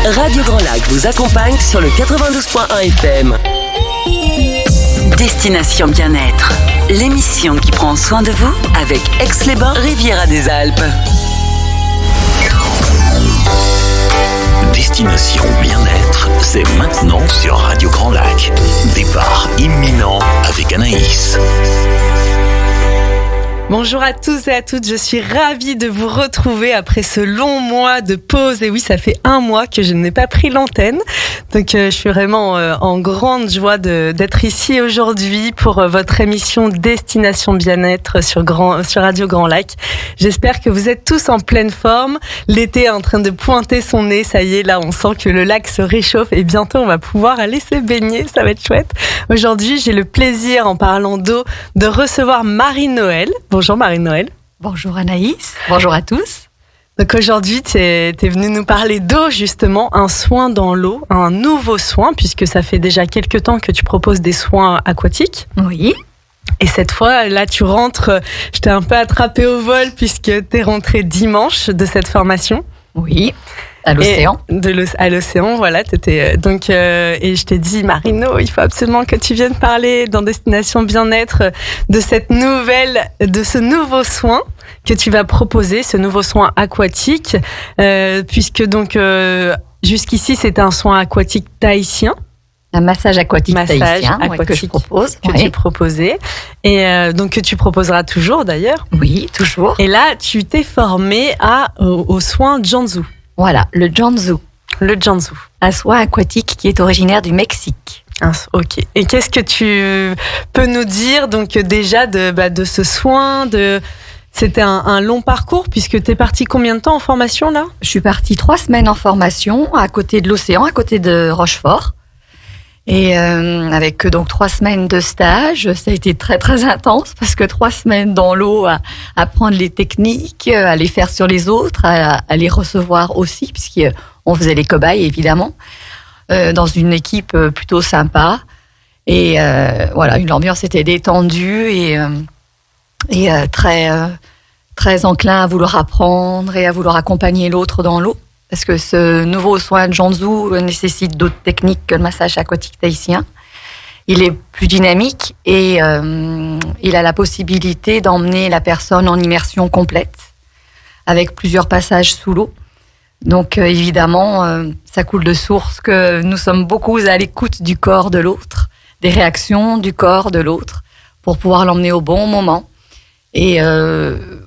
Radio Grand Lac vous accompagne sur le 92.1 FM. Destination Bien-être, l'émission qui prend soin de vous avec Aix-les-Bains, Riviera des Alpes. Destination Bien-être, c'est maintenant sur Radio Grand Lac. Départ imminent avec Anaïs. Bonjour à tous et à toutes, je suis ravie de vous retrouver après ce long mois de pause. Et oui, ça fait 1 mois que je n'ai pas pris l'antenne. Donc je suis vraiment en grande joie d'être ici aujourd'hui pour votre émission Destination Bien-être sur Radio Grand Lac. J'espère que vous êtes tous en pleine forme. L'été est en train de pointer son nez, ça y est, là on sent que le lac se réchauffe et bientôt on va pouvoir aller se baigner, ça va être chouette. Aujourd'hui, j'ai le plaisir, en parlant d'eau, de recevoir Marie-Noël. Bonjour Marie-Noël. Bonjour Anaïs, bonjour à tous. Donc aujourd'hui, tu es venue nous parler d'eau justement, un soin dans l'eau, un nouveau soin, puisque ça fait déjà quelques temps que tu proposes des soins aquatiques. Oui. Et cette fois, là, tu rentres, je t'ai un peu attrapée au vol puisque tu es rentrée dimanche de cette formation. Oui, à l'océan. À l'océan, voilà. Donc, et je t'ai dit, Marino, il faut absolument que tu viennes parler dans Destination Bien-être de ce nouveau soin que tu vas proposer, ce nouveau soin aquatique, puisque donc jusqu'ici c'était un soin aquatique tahitien. Un massage aquatique tahitien que je propose. Que tu proposais. Et donc que tu proposeras toujours d'ailleurs. Oui, toujours. Et là, tu t'es formée au soin Janzu. Voilà, le Janzu. Le Janzu. Un soin aquatique qui est originaire du Mexique. Ok. Et qu'est-ce que tu peux nous dire donc déjà de ce soin C'était un long parcours puisque tu es partie combien de temps en formation là ? Je suis partie 3 semaines en formation à côté de l'océan, à côté de Rochefort. Et avec donc 3 semaines de stage, ça a été très très intense parce que 3 semaines dans l'eau à apprendre les techniques, à les faire sur les autres, à les recevoir aussi, puisqu'on faisait les cobayes évidemment, dans une équipe plutôt sympa. Et voilà, l'ambiance était détendue et très très enclin à vouloir apprendre et à vouloir accompagner l'autre dans l'eau. Parce que ce nouveau soin de Janzu nécessite d'autres techniques que le massage aquatique tahitien. Il est plus dynamique et il a la possibilité d'emmener la personne en immersion complète, avec plusieurs passages sous l'eau. Donc évidemment, ça coule de source que nous sommes beaucoup à l'écoute du corps de l'autre, des réactions du corps de l'autre, pour pouvoir l'emmener au bon moment. Et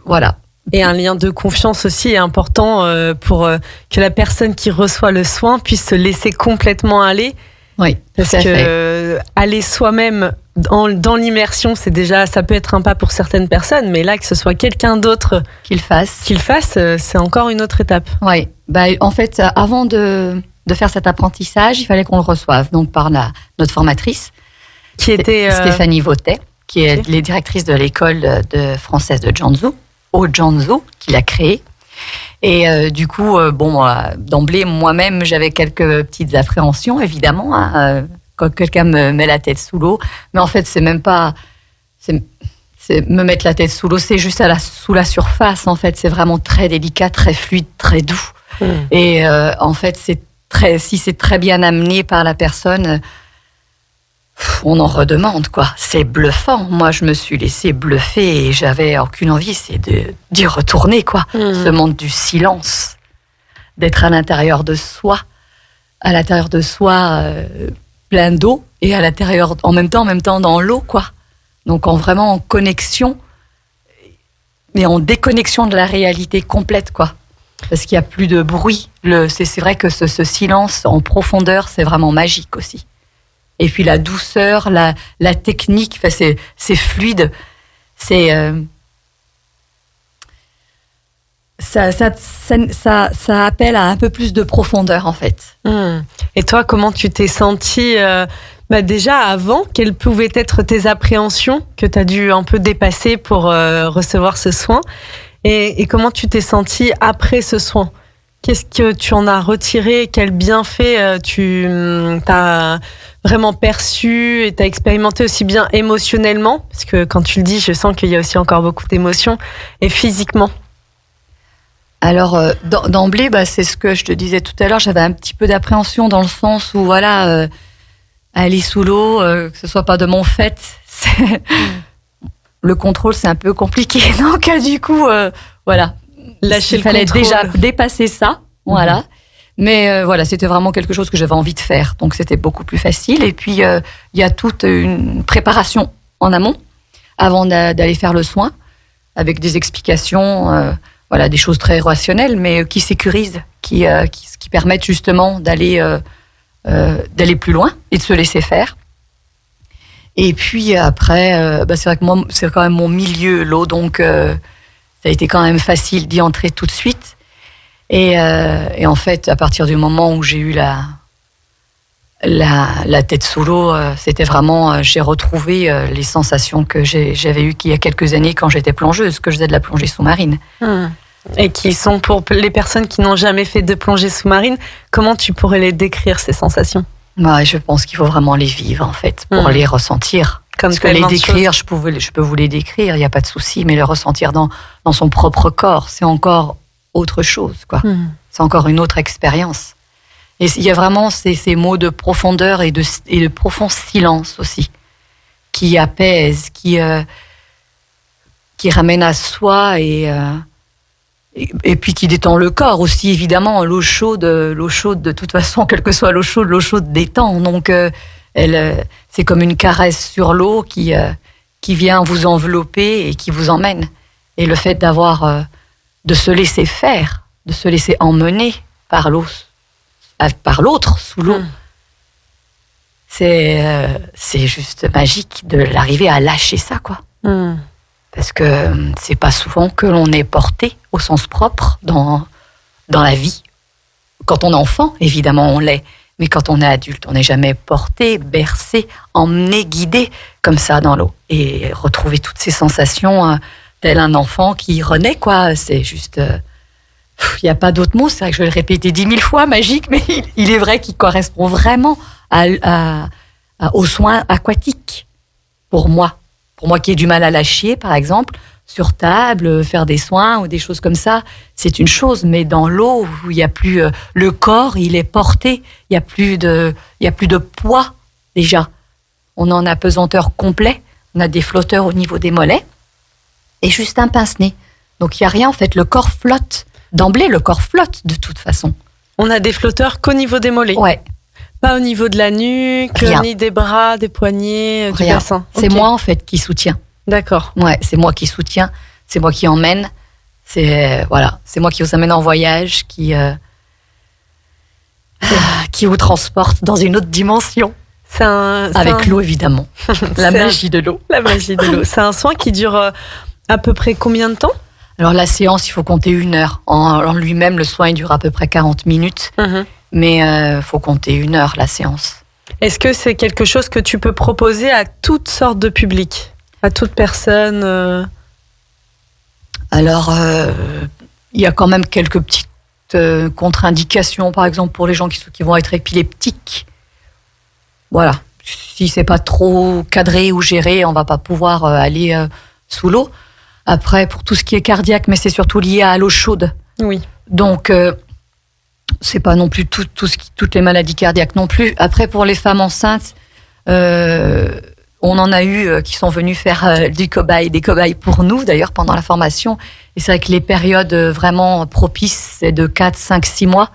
voilà. Et un lien de confiance aussi est important pour que la personne qui reçoit le soin puisse se laisser complètement aller. Oui, parce que aller soi-même dans l'immersion, ça peut être un pas pour certaines personnes, mais là que ce soit quelqu'un d'autre qui le fasse, c'est encore une autre étape. Oui, en fait, avant de faire cet apprentissage, il fallait qu'on le reçoive donc par notre formatrice, qui était Stéphanie Vautet, qui est la directrice de l'école française de Janzu. Au Janzu, qu'il a créé. Et du coup, d'emblée, moi-même, j'avais quelques petites appréhensions, évidemment, quand quelqu'un me met la tête sous l'eau. Mais en fait, c'est même pas... C'est me mettre la tête sous l'eau, c'est juste sous la surface, en fait. C'est vraiment très délicat, très fluide, très doux. Et en fait, si c'est très bien amené par la personne... on en redemande, quoi. C'est bluffant. Moi, je me suis laissée bluffer et j'avais aucune envie, c'est d'y retourner, quoi. Ce monde du silence, d'être à l'intérieur de soi, plein d'eau et à l'intérieur, en même temps dans l'eau, quoi. Donc, vraiment en connexion, mais en déconnexion de la réalité complète, quoi. Parce qu'il n'y a plus de bruit. C'est vrai que ce silence en profondeur, c'est vraiment magique aussi. Et puis la douceur, la technique, c'est fluide, ça appelle à un peu plus de profondeur en fait. Et toi, comment tu t'es sentie déjà avant? Quelles pouvaient être tes appréhensions que tu as dû un peu dépasser pour recevoir ce soin? Et comment tu t'es sentie après ce soin? Qu'est-ce que tu en as retiré? Quel bienfait tu as vraiment perçu et tu as expérimenté aussi bien émotionnellement? Parce que quand tu le dis, je sens qu'il y a aussi encore beaucoup d'émotions. Et physiquement? Alors, d'emblée, c'est ce que je te disais tout à l'heure, j'avais un petit peu d'appréhension dans le sens où, aller sous l'eau, que ce soit pas de mon fait, le contrôle, c'est un peu compliqué. Donc, du coup, Lâcher il le fallait contrôle. déjà dépasser ça, voilà. Mais c'était vraiment quelque chose que j'avais envie de faire, donc c'était beaucoup plus facile. Et puis, il y a toute une préparation en amont, avant d'aller faire le soin, avec des explications, des choses très rationnelles, mais qui sécurisent, qui permettent justement d'aller plus loin et de se laisser faire. Et puis après, c'est vrai que moi, c'est quand même mon milieu, l'eau, donc ça a été quand même facile d'y entrer tout de suite. Et en fait, à partir du moment où j'ai eu la tête sous l'eau, c'était vraiment, j'ai retrouvé les sensations que j'avais eues il y a quelques années quand j'étais plongeuse, que je faisais de la plongée sous-marine. Et qui sont, pour les personnes qui n'ont jamais fait de plongée sous-marine, comment tu pourrais les décrire, ces sensations ? Je pense qu'il faut vraiment les vivre, en fait, pour les ressentir. Comme Parce que les décrire, je peux vous les décrire, il n'y a pas de souci, mais les ressentir dans son propre corps, c'est encore autre chose, quoi. C'est encore une autre expérience. Et il y a vraiment ces mots de profondeur et de profond silence aussi, qui apaisent, qui ramènent à soi et puis qui détend le corps aussi, évidemment. L'eau chaude, de toute façon, quelle que soit l'eau chaude détend. Donc, c'est comme une caresse sur l'eau qui vient vous envelopper et qui vous emmène. Et le fait de se laisser faire, de se laisser emmener par l'autre sous l'eau, c'est juste magique d'arriver à lâcher ça, quoi. Parce que c'est pas souvent que l'on est porté au sens propre dans la vie. Quand on est enfant, évidemment, on l'est. Mais quand on est adulte, on n'est jamais porté, bercé, emmené, guidé comme ça dans l'eau. Et retrouver toutes ces sensations, tel un enfant qui renaît, quoi. C'est juste... Il n'y a pas d'autre mot. C'est vrai que je vais le répéter 10 000 fois, magique, mais il est vrai qu'il correspond vraiment aux soins aquatiques, pour moi. Pour moi qui ai du mal à lâcher, par exemple, sur table, faire des soins ou des choses comme ça, c'est une chose. Mais dans l'eau, où il n'y a plus... le corps, il est porté. Il n'y a plus de poids, déjà. On en a pesanteur complet. On a des flotteurs au niveau des mollets. Et juste un pince-nez. Donc, il n'y a rien, en fait. Le corps flotte. D'emblée, le corps flotte, de toute façon. On a des flotteurs qu'au niveau des mollets. Ouais. Pas au niveau de la nuque, Rien. ni des bras, des poignets, du Rien. bassin. C'est moi, en fait, qui soutiens. D'accord. Ouais, c'est moi qui soutiens. C'est moi qui emmène. C'est moi qui vous amène en voyage, qui vous transporte dans une autre dimension. Avec l'eau, évidemment. La magie de l'eau. La magie de l'eau. C'est un soin qui dure à peu près combien de temps ? Alors, la séance, il faut compter 1 heure. En lui-même, le soin, il dure à peu près 40 minutes. Mais il faut compter 1 heure, la séance. Est-ce que c'est quelque chose que tu peux proposer à toutes sortes de publics ? À toute personne Alors, il y a quand même quelques petites contre-indications, par exemple, pour les gens qui vont être épileptiques. Voilà. Si c'est pas trop cadré ou géré, on va pas pouvoir aller sous l'eau. Après, pour tout ce qui est cardiaque, mais c'est surtout lié à l'eau chaude. Oui. Donc, c'est pas non plus toutes les maladies cardiaques non plus. Après, pour les femmes enceintes, on en a eu qui sont venus faire des cobayes pour nous, d'ailleurs, pendant la formation. Et c'est vrai que les périodes vraiment propices, c'est de 4, 5, 6 mois.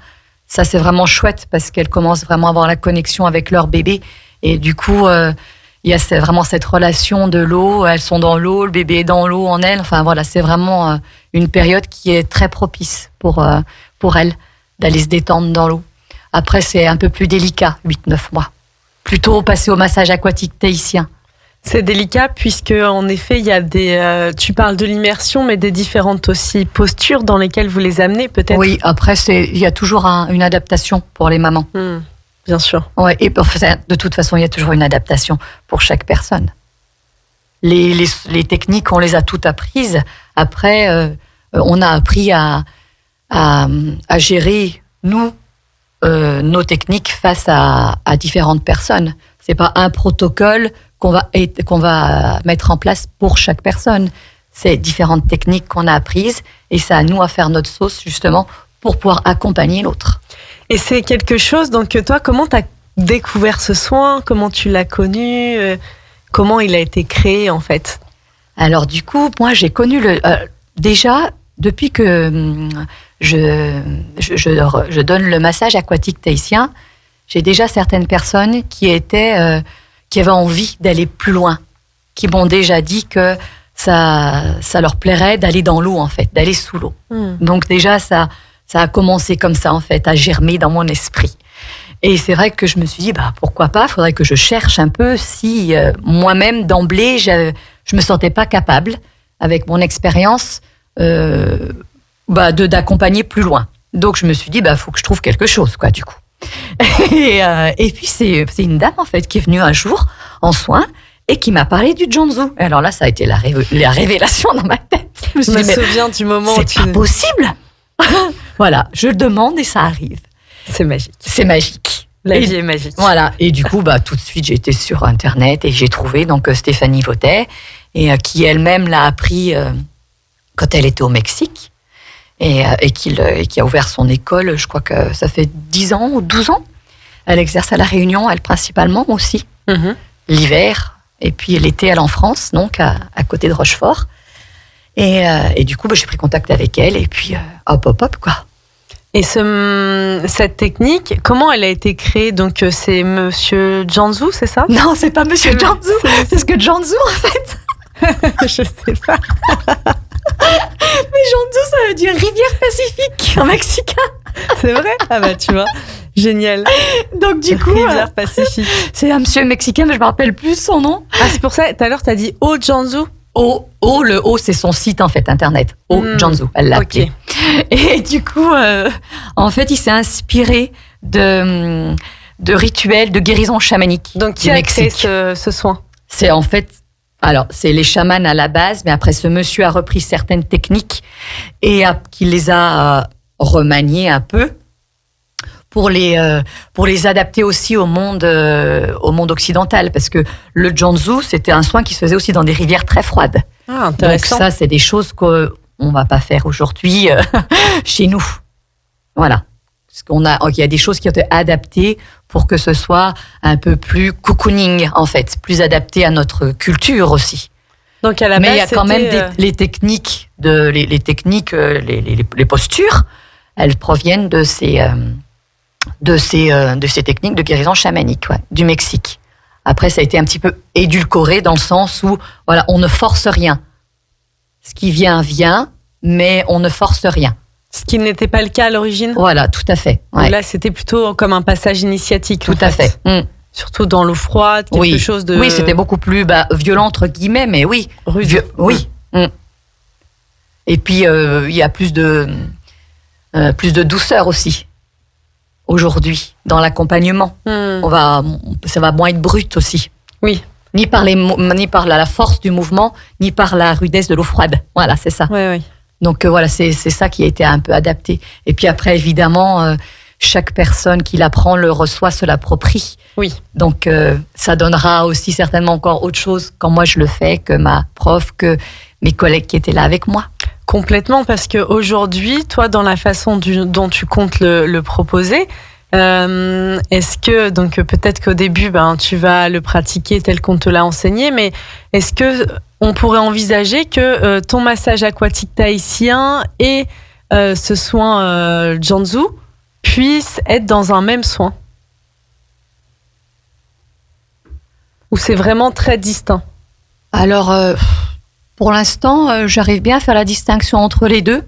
Ça, c'est vraiment chouette parce qu'elles commencent vraiment à avoir la connexion avec leur bébé. Et du coup, il y a vraiment cette relation de l'eau. Elles sont dans l'eau, le bébé est dans l'eau en elles. Enfin, voilà, c'est vraiment une période qui est très propice pour elles d'aller se détendre dans l'eau. Après, c'est un peu plus délicat, 8-9 mois. Plutôt passer au massage aquatique tahitien. C'est délicat puisque, en effet, il y a tu parles de l'immersion, mais des différentes aussi postures dans lesquelles vous les amenez, peut-être. Oui, après, il y a toujours une adaptation pour les mamans. Bien sûr. Ouais, et de toute façon, il y a toujours une adaptation pour chaque personne. Les techniques, on les a toutes apprises. Après, on a appris à gérer, nous, nos techniques face à différentes personnes. C'est pas un protocole qu'on va mettre en place pour chaque personne. ces différentes techniques qu'on a apprises et c'est à nous à faire notre sauce justement pour pouvoir accompagner l'autre. Et c'est quelque chose, donc toi, comment tu as découvert ce soin? Comment tu l'as connu? Comment il a été créé en fait? Alors du coup, moi j'ai connu déjà depuis que je donne le massage aquatique tahitien, j'ai déjà certaines personnes qui avaient envie d'aller plus loin, qui m'ont déjà dit que ça leur plairait d'aller dans l'eau en fait, d'aller sous l'eau. Donc déjà ça a commencé comme ça en fait, à germer dans mon esprit. Et c'est vrai que je me suis dit, pourquoi pas, il faudrait que je cherche un peu si moi-même, d'emblée, je me sentais pas capable, avec mon expérience, d'accompagner plus loin. Donc je me suis dit, faut que je trouve quelque chose, quoi, du coup. Et puis c'est une dame, en fait, qui est venue un jour en soins et qui m'a parlé du Jianzhu. Et alors là, ça a été la révélation dans ma tête. Je me souviens du moment où c'est pas possible. Voilà, je le demande et ça arrive. C'est magique. C'est magique. La vie est magique. Voilà. Et du coup, tout de suite, j'ai été sur Internet et j'ai trouvé donc Stéphanie Vautet, et qui elle-même l'a appris quand elle était au Mexique et qui a ouvert son école. Je crois que ça fait 10 ans ou 12 ans. Elle exerce à La Réunion, elle principalement aussi, l'hiver. Et puis l'été, elle est en France, donc à côté de Rochefort. Et du coup, j'ai pris contact avec elle et puis hop, quoi. Et cette technique, comment elle a été créée? Donc c'est Monsieur Jianzhu, c'est ça? Non, c'est pas Monsieur Jianzhu. C'est ce que Jianzhu en fait. Je sais pas. Mais Jianzhu, ça veut dire rivière Pacifique en mexicain. C'est vrai? Ah tu vois, génial. Donc du coup, rivière Pacifique. C'est un monsieur mexicain, mais je me rappelle plus son nom. Ah, c'est pour ça. Tout à l'heure, t'as dit Jianzhu. Le O, c'est son site en fait internet. Jianzhu, elle l'a appelé. Et du coup, en fait, il s'est inspiré de rituels de guérison chamanique. Donc, qui a créé ce soin? C'est en fait, c'est les chamans à la base, mais après, ce monsieur a repris certaines techniques et qui les a remaniées un peu pour les adapter aussi au monde occidental, parce que le Jianzhu, c'était un soin qui se faisait aussi dans des rivières très froides. Ah, intéressant. Donc ça, c'est des choses qu'on va pas faire aujourd'hui chez nous. Voilà. Parce qu'il y a des choses qui ont été adaptées pour que ce soit un peu plus cocooning, en fait, plus adapté à notre culture aussi. Donc à la base, mais il y a quand même les techniques, les postures, elles proviennent de ces techniques de guérison chamanique, du Mexique. Après, ça a été un petit peu édulcoré dans le sens où, voilà, on ne force rien. Ce qui vient, mais on ne force rien. Ce qui n'était pas le cas à l'origine. Voilà, tout à fait. Ouais. Là, c'était plutôt comme un passage initiatique. Tout à fait. Surtout dans l'eau froide, quelque chose de... Oui, c'était beaucoup plus violent, entre guillemets, mais oui. Rude. Oui. Et puis, il y a plus de douceur aussi, aujourd'hui, dans l'accompagnement. Ça va moins être brut aussi. Oui. Ni par la force du mouvement, ni par la rudesse de l'eau froide. Voilà, c'est ça. Oui. Donc voilà, c'est ça qui a été un peu adapté. Et puis après, évidemment, chaque personne qui l'apprend, le reçoit, se l'approprie. Oui. Donc ça donnera aussi certainement encore autre chose quand moi je le fais, que ma prof, que mes collègues qui étaient là avec moi. Complètement, parce qu'aujourd'hui, toi, dans la façon dont tu comptes le proposer, est-ce que, donc peut-être qu'au début, tu vas le pratiquer tel qu'on te l'a enseigné, mais est-ce que on pourrait envisager que ton massage aquatique tahitien et ce soin Jianzhu puissent être dans un même soin? Ou c'est vraiment très distinct? Alors, pour l'instant, j'arrive bien à faire la distinction entre les deux,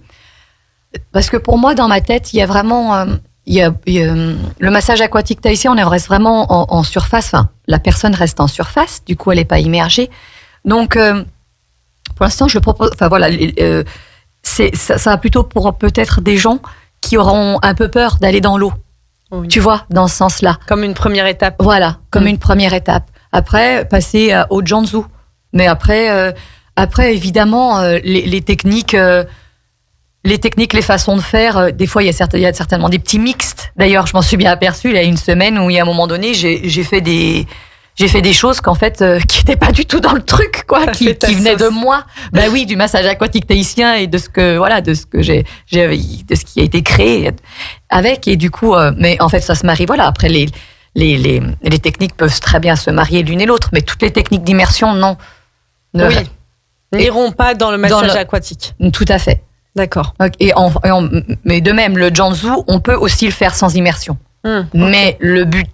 parce que pour moi, dans ma tête, il y a vraiment... le massage aquatique tahitien, on reste vraiment en surface. Enfin, la personne reste en surface, du coup, elle n'est pas immergée. Donc, pour l'instant, je le propose. Enfin, voilà, ça va plutôt pour peut-être des gens qui auront un peu peur d'aller dans l'eau. Oui. Tu vois, dans ce sens-là. Comme une première étape. Voilà, comme une première étape. Après, passer au Jianzhu. Mais après, évidemment, les techniques. Les façons de faire, des fois, il y a certainement des petits mixtes. D'ailleurs, je m'en suis bien aperçue il y a une semaine où, il y a un moment donné, j'ai fait des j'ai fait des choses qu'en fait qui n'étaient pas du tout dans le truc, quoi, qui venaient de moi. Bah oui, du massage aquatique tahitien et de ce que j'ai de ce qui a été créé avec, et du coup, mais en fait ça se marie. Voilà, après les techniques peuvent très bien se marier l'une et l'autre, mais toutes les techniques d'immersion, non. N'iront pas dans le massage aquatique. Tout à fait. D'accord. Mais de même, le Jianzhu, on peut aussi le faire sans immersion. Mais le but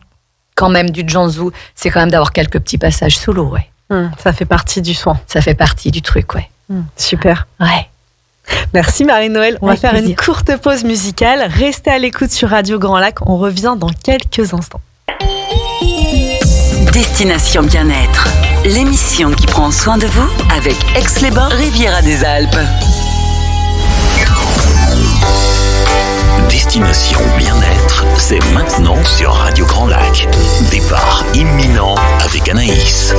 quand même du Jianzhu, c'est quand même d'avoir quelques petits passages sous l'eau, ouais. Ça fait partie du soin. Ça fait partie du truc, ouais. Super. Ouais. Merci Marie-Noël. On va faire plaisir. une courte pause musicale. Restez à l'écoute sur Radio Grand Lac. On revient dans quelques instants. Destination Bien-être, l'émission qui prend soin de vous avec Aix-les-Bains, Riviera des Alpes. Destination Bien-être, c'est maintenant sur Radio Grand Lac. Départ imminent avec Anaïs.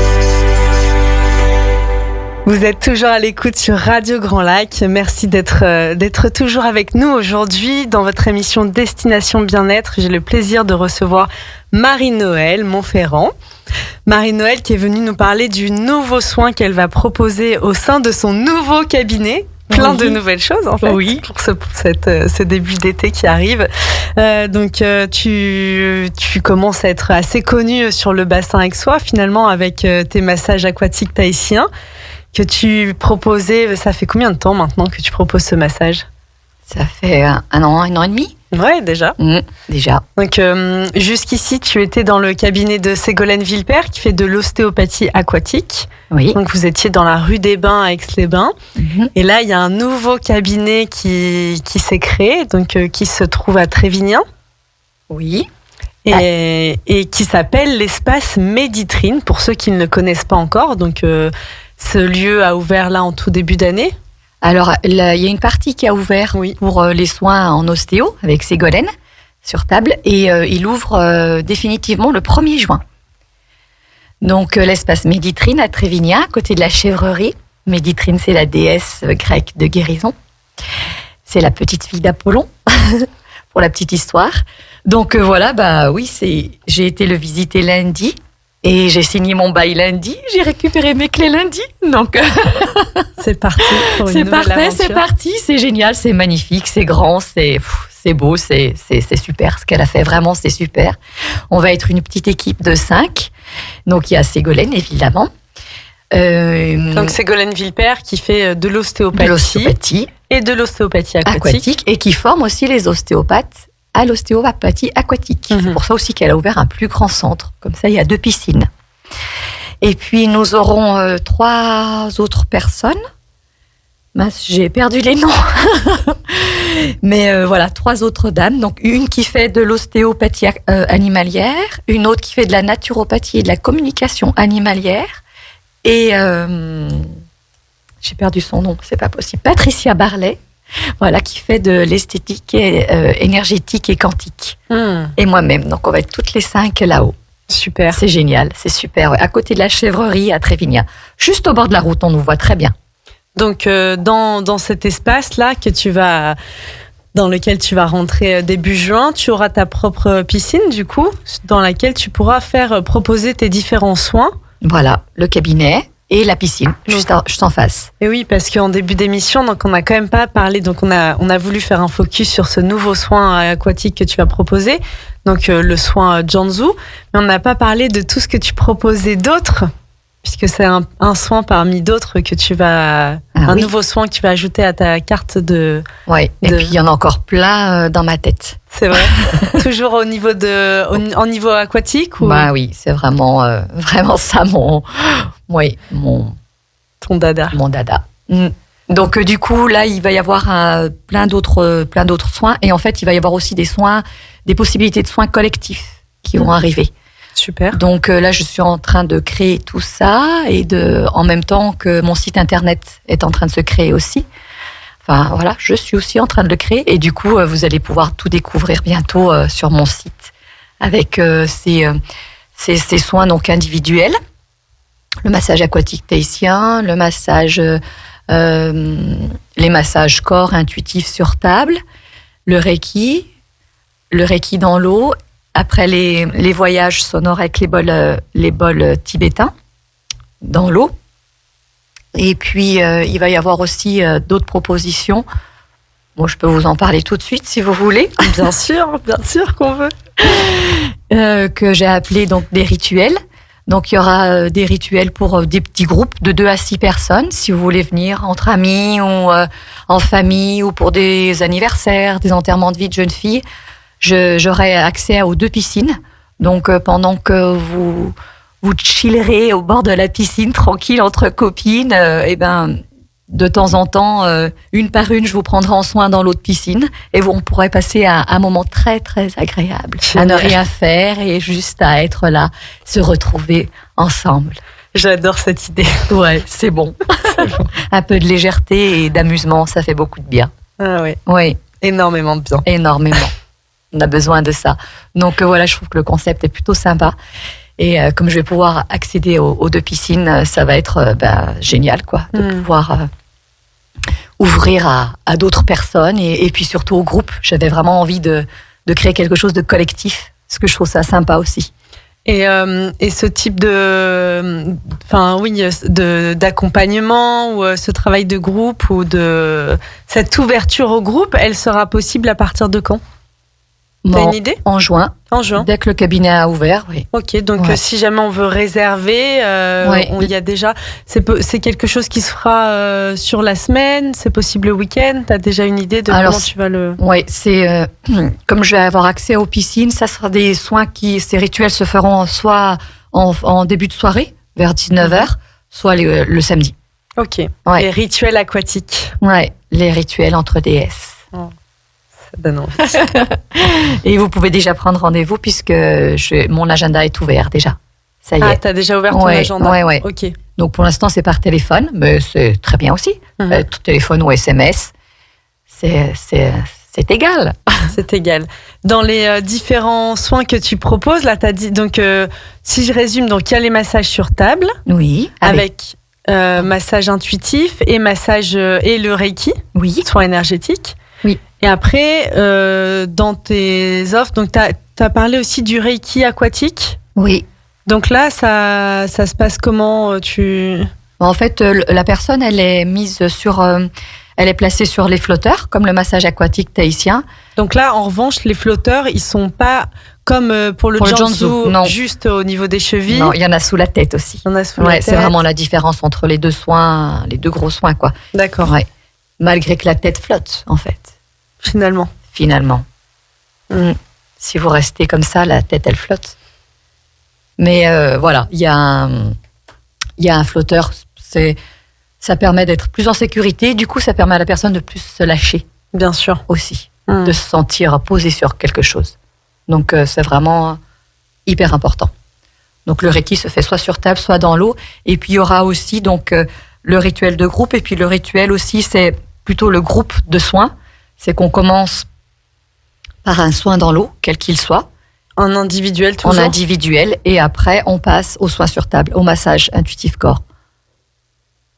Vous êtes toujours à l'écoute sur Radio Grand Lac. Merci d'être toujours avec nous aujourd'hui dans votre émission Destination Bien-être. J'ai le plaisir de recevoir Marie-Noël Montferrand. Marie-Noël qui est venue nous parler du nouveau soin qu'elle va proposer au sein de son nouveau cabinet. Plein de nouvelles choses en fait pour ce début d'été qui arrive. Donc tu commences à être assez connue sur le bassin aixois finalement avec tes massages aquatiques tahitiens que tu proposais. Ça fait combien de temps maintenant que tu proposes ce massage ? Ça fait un an et demi. Ouais, déjà. Déjà. Donc jusqu'ici, tu étais dans le cabinet de Ségolène Villeper qui fait de l'ostéopathie aquatique. Oui. Donc vous étiez dans la rue des Bains à Aix-les-Bains. Et là, il y a un nouveau cabinet qui s'est créé, donc qui se trouve à Trévignien. Oui. Et qui s'appelle l'espace Méditrine, pour ceux qui ne le connaissent pas encore. Donc ce lieu a ouvert là en tout début d'année. Alors, il y a une partie qui a ouvert pour les soins en ostéo avec Ségolène sur table, et il ouvre définitivement le 1er juin. Donc, l'espace Méditrine à Trévignien, à côté de la chèvrerie. Méditrine, c'est la déesse grecque de guérison. C'est la petite fille d'Apollon, pour la petite histoire. Donc, voilà, j'ai été le visiter lundi. Et j'ai signé mon bail lundi, j'ai récupéré mes clés lundi, donc c'est parti pour une c'est nouvelle parfait, aventure. C'est parti, c'est génial, c'est magnifique, c'est grand, c'est beau, c'est super. Ce qu'elle a fait, vraiment, c'est super. On va être une petite équipe de 5, donc il y a Ségolène évidemment. Donc Ségolène Villeper qui fait de l'ostéopathie et de l'ostéopathie aquatique et qui forme aussi les ostéopathes à l'ostéopathie aquatique. C'est pour ça aussi qu'elle a ouvert un plus grand centre. Comme ça, il y a 2 piscines. Et puis, nous aurons 3 autres personnes. Mince, j'ai perdu les noms. Mais voilà, 3 autres dames. Donc, une qui fait de l'ostéopathie animalière, une autre qui fait de la naturopathie et de la communication animalière. Et j'ai perdu son nom, c'est pas possible. Patricia Barlet. Voilà, qui fait de l'esthétique énergétique et quantique. Et moi-même. Donc, on va être toutes les 5 là-haut. Super. C'est génial, c'est super. Ouais. À côté de la chèvrerie à Trévignien. Juste au bord de la route, on nous voit très bien. Donc, dans cet espace-là dans lequel tu vas rentrer début juin, tu auras ta propre piscine, du coup, dans laquelle tu pourras faire proposer tes différents soins. Voilà, le cabinet et la piscine, juste en face. Et oui, parce qu'en début d'émission, donc on n'a quand même pas parlé, donc on a voulu faire un focus sur ce nouveau soin aquatique que tu vas proposer, donc le soin Jianzhu, mais on n'a pas parlé de tout ce que tu proposais d'autre, puisque c'est un soin parmi d'autres que tu vas, nouveau soin que tu vas ajouter à ta carte de... Oui, et puis il y en a encore plein dans ma tête. C'est vrai. Toujours au niveau en niveau aquatique ou... Bah oui, c'est vraiment ça ton dada. Mon dada. Donc du coup là, il va y avoir plein d'autres soins, et en fait il va y avoir aussi des possibilités de soins collectifs qui vont arriver. Super. Donc là, je suis en train de créer tout ça, et en même temps que mon site internet est en train de se créer aussi. Enfin voilà, je suis aussi en train de le créer, et du coup vous allez pouvoir tout découvrir bientôt sur mon site avec ces soins donc individuels, le massage aquatique tahitien, le massage, les massages corps intuitifs sur table, le reiki dans l'eau, après les voyages sonores avec les bols tibétains dans l'eau. Et puis, il va y avoir aussi d'autres propositions. Bon, je peux vous en parler tout de suite si vous voulez. Bien sûr qu'on veut. Que j'ai appelé donc des rituels. Donc, il y aura des rituels pour des petits groupes de 2 à 6 personnes, si vous voulez venir entre amis ou en famille ou pour des anniversaires, des enterrements de vie de jeunes filles. J'aurai accès aux 2 piscines. Donc, pendant que vous chillerez au bord de la piscine, tranquille, entre copines, de temps en temps, une par une, je vous prendrai en soin dans l'autre piscine et on pourrait passer un moment très, très agréable. Génial. À ne rien faire et juste à être là, se retrouver ensemble. J'adore cette idée. Ouais, c'est bon. Un peu de légèreté et d'amusement, ça fait beaucoup de bien. Ah oui, Oui, énormément de bien. énormément. On a besoin de ça. Donc voilà, je trouve que le concept est plutôt sympa. Et comme je vais pouvoir accéder aux 2 piscines, ça va être génial, quoi, de pouvoir ouvrir à d'autres personnes et puis surtout au groupe. J'avais vraiment envie de créer quelque chose de collectif, parce que je trouve ça sympa aussi. Et ce type d'accompagnement ou ce travail de groupe ou de cette ouverture au groupe, elle sera possible à partir de quand ? T'as une idée ? En juin. En juin. Dès que le cabinet a ouvert, oui. Ok, donc Ouais. si jamais on veut réserver, il y a déjà. C'est quelque chose qui se fera sur la semaine. C'est possible le week-end. T'as déjà une idée de Alors, comment tu vas le. Oui, c'est comme je vais avoir accès aux piscines, ça sera des soins ces rituels se feront soit en début de soirée, vers 19h, soit le samedi. Ok. Ouais. Les rituels aquatiques. Ouais, les rituels entre déesses. Ça donne envie. Et vous pouvez déjà prendre rendez-vous puisque mon agenda est ouvert déjà. Ça y Ah, est. t'as déjà ouvert ton Ouais, agenda. ouais. Ok. Donc pour l'instant, c'est par téléphone, mais c'est très bien aussi. Téléphone ou SMS, c'est égal. C'est égal. Dans les différents soins que tu proposes, là, t'as dit. Donc, si je résume, donc il y a les massages sur table Oui. avec massage intuitif et massage et le Reiki, Oui. soins énergétiques. Oui. Et après, dans tes offres, donc t'as parlé aussi du Reiki aquatique. Oui. Donc là, ça se passe comment En fait, la personne, elle est mise sur, elle est placée sur les flotteurs, comme le massage aquatique tahitien. Donc là, en revanche, les flotteurs, ils sont pas comme pour le Jianzhu, non. juste au niveau des chevilles. Non, il y en a sous la tête aussi. Il y en a sous la Ouais, tête. c'est vraiment la différence entre les 2 soins, les 2 gros soins, quoi. D'accord. Ouais. Malgré que la tête flotte, en fait, Finalement. finalement. Si vous restez comme ça, la tête, elle flotte. Mais voilà, il y a un flotteur. Ça permet d'être plus en sécurité. Du coup, ça permet à la personne de plus se lâcher Bien sûr. aussi, de se sentir posée sur quelque chose. Donc, c'est vraiment hyper important. Donc, le Reiki se fait soit sur table, soit dans l'eau. Et puis, il y aura aussi donc le rituel de groupe. Et puis, le rituel aussi, c'est plutôt le groupe de soins. C'est qu'on commence par un soin dans l'eau, quel qu'il soit. En individuel, toujours. En individuel, et après, on passe aux soins sur table, au massage intuitif corps.